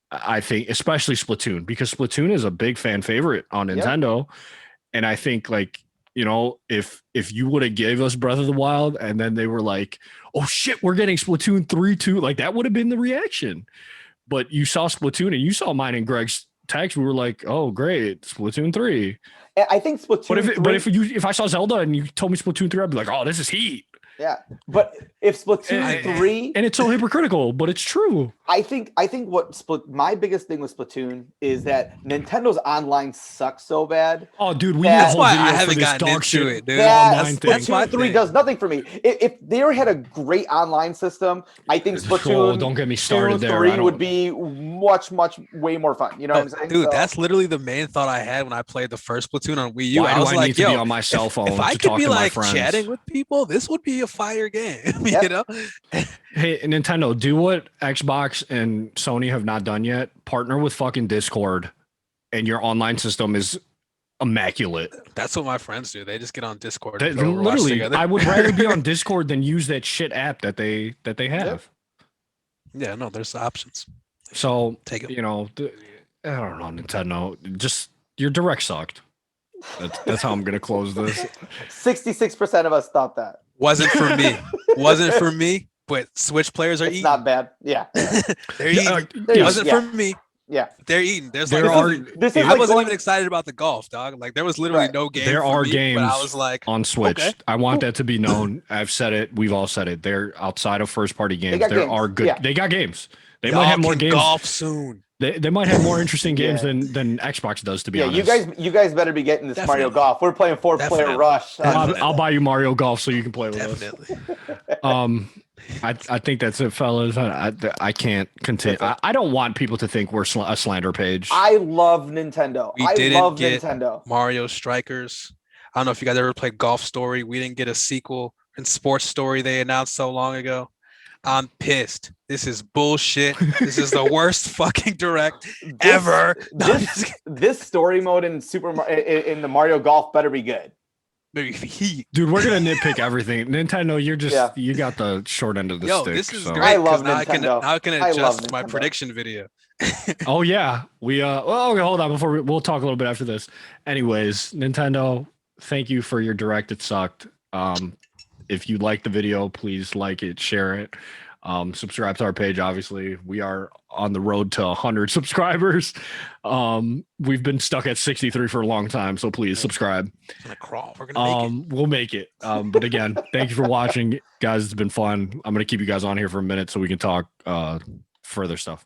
Speaker 2: I think especially Splatoon, because Splatoon is a big fan favorite on Nintendo. Yep. And I think if you would have gave us Breath of the Wild and then they were like, oh shit, we're getting Splatoon 3 too, like that would have been the reaction. But you saw Splatoon and you saw mine and Greg's text. We were like, oh great, Splatoon 3.
Speaker 1: I think Splatoon
Speaker 2: But if I saw Zelda and you told me Splatoon 3, I'd be like, oh, this is heat.
Speaker 1: Yeah, but if Splatoon 3
Speaker 2: and it's so hypocritical, but it's true.
Speaker 1: I think my biggest thing with Splatoon is that Nintendo's online sucks so bad.
Speaker 2: Oh, dude, we need a whole video
Speaker 3: I haven't
Speaker 2: for this
Speaker 3: gotten
Speaker 2: dog
Speaker 3: into
Speaker 2: shit
Speaker 3: it, dude.
Speaker 1: Splatoon 3 does nothing for me. If they had a great online system, I think Splatoon
Speaker 2: don't get me started
Speaker 1: 3 would be much way more fun. You know what I'm saying?
Speaker 3: Dude, that's literally the main thought I had when I played the first Splatoon on Wii U.
Speaker 2: Why
Speaker 3: I was like,
Speaker 2: need to be on my cell phone
Speaker 3: if I
Speaker 2: to
Speaker 3: could
Speaker 2: talk
Speaker 3: be
Speaker 2: to my
Speaker 3: like
Speaker 2: friends?
Speaker 3: chatting with people, this would be a fire game.
Speaker 1: Yep.
Speaker 3: You know?
Speaker 2: Hey, Nintendo, do what Xbox and Sony have not done yet. Partner with fucking Discord, and your online system is immaculate.
Speaker 3: That's what my friends do. They just get on Discord.
Speaker 2: Literally, I would rather be on Discord than use that shit app that they have.
Speaker 3: Yeah, no, there's options.
Speaker 2: So
Speaker 3: take it.
Speaker 2: I don't know, Nintendo. Just your direct sucked. That's how I'm gonna close this.
Speaker 1: 66% of us thought that.
Speaker 3: Wasn't for me. Wasn't for me. But Switch players are eating.
Speaker 1: Not bad. Yeah.
Speaker 3: They're eating. It wasn't for me.
Speaker 1: Yeah.
Speaker 3: They're eating. I wasn't even excited about the golf, dog. Like there was literally no game.
Speaker 2: There are games,
Speaker 3: but I was like
Speaker 2: on Switch. Okay, I want that to be known. I've said it. We've all said it. They're outside of first party games. There are good. Yeah. They got games. They might have more games.
Speaker 3: Golf soon.
Speaker 2: They might have more interesting games than Xbox does, to be honest.
Speaker 1: You guys better be getting this Mario Golf. We're playing 4-player Rush.
Speaker 2: I'll buy you Mario Golf so you can play with us. I think that's it, fellas. I can't continue. I don't want people to think we're a slander page.
Speaker 1: I love Nintendo. I love Nintendo.
Speaker 3: Mario Strikers. I don't know if you guys ever played Golf Story. We didn't get a sequel in Sports Story they announced so long ago. I'm pissed. This is bullshit. This is the worst fucking direct ever.
Speaker 1: This story mode in in the Mario Golf better be good.
Speaker 2: Dude, we're gonna nitpick everything. Nintendo, you got the short end of the stick.
Speaker 3: This is
Speaker 2: so.
Speaker 3: great.
Speaker 1: I love Nintendo.
Speaker 3: Now I can adjust my prediction video.
Speaker 2: Oh yeah, we well, okay, hold on we'll talk a little bit after this. Anyways, Nintendo, thank you for your direct. It sucked. If you like the video, please like it, share it. Subscribe to our page. Obviously, we are on the road to 100 subscribers. We've been stuck at 63 for a long time, so please subscribe.
Speaker 3: We're gonna crawl. We're gonna make it.
Speaker 2: We'll make it. But again, thank you for watching, guys. It's been fun. I'm gonna keep you guys on here for a minute so we can talk further stuff.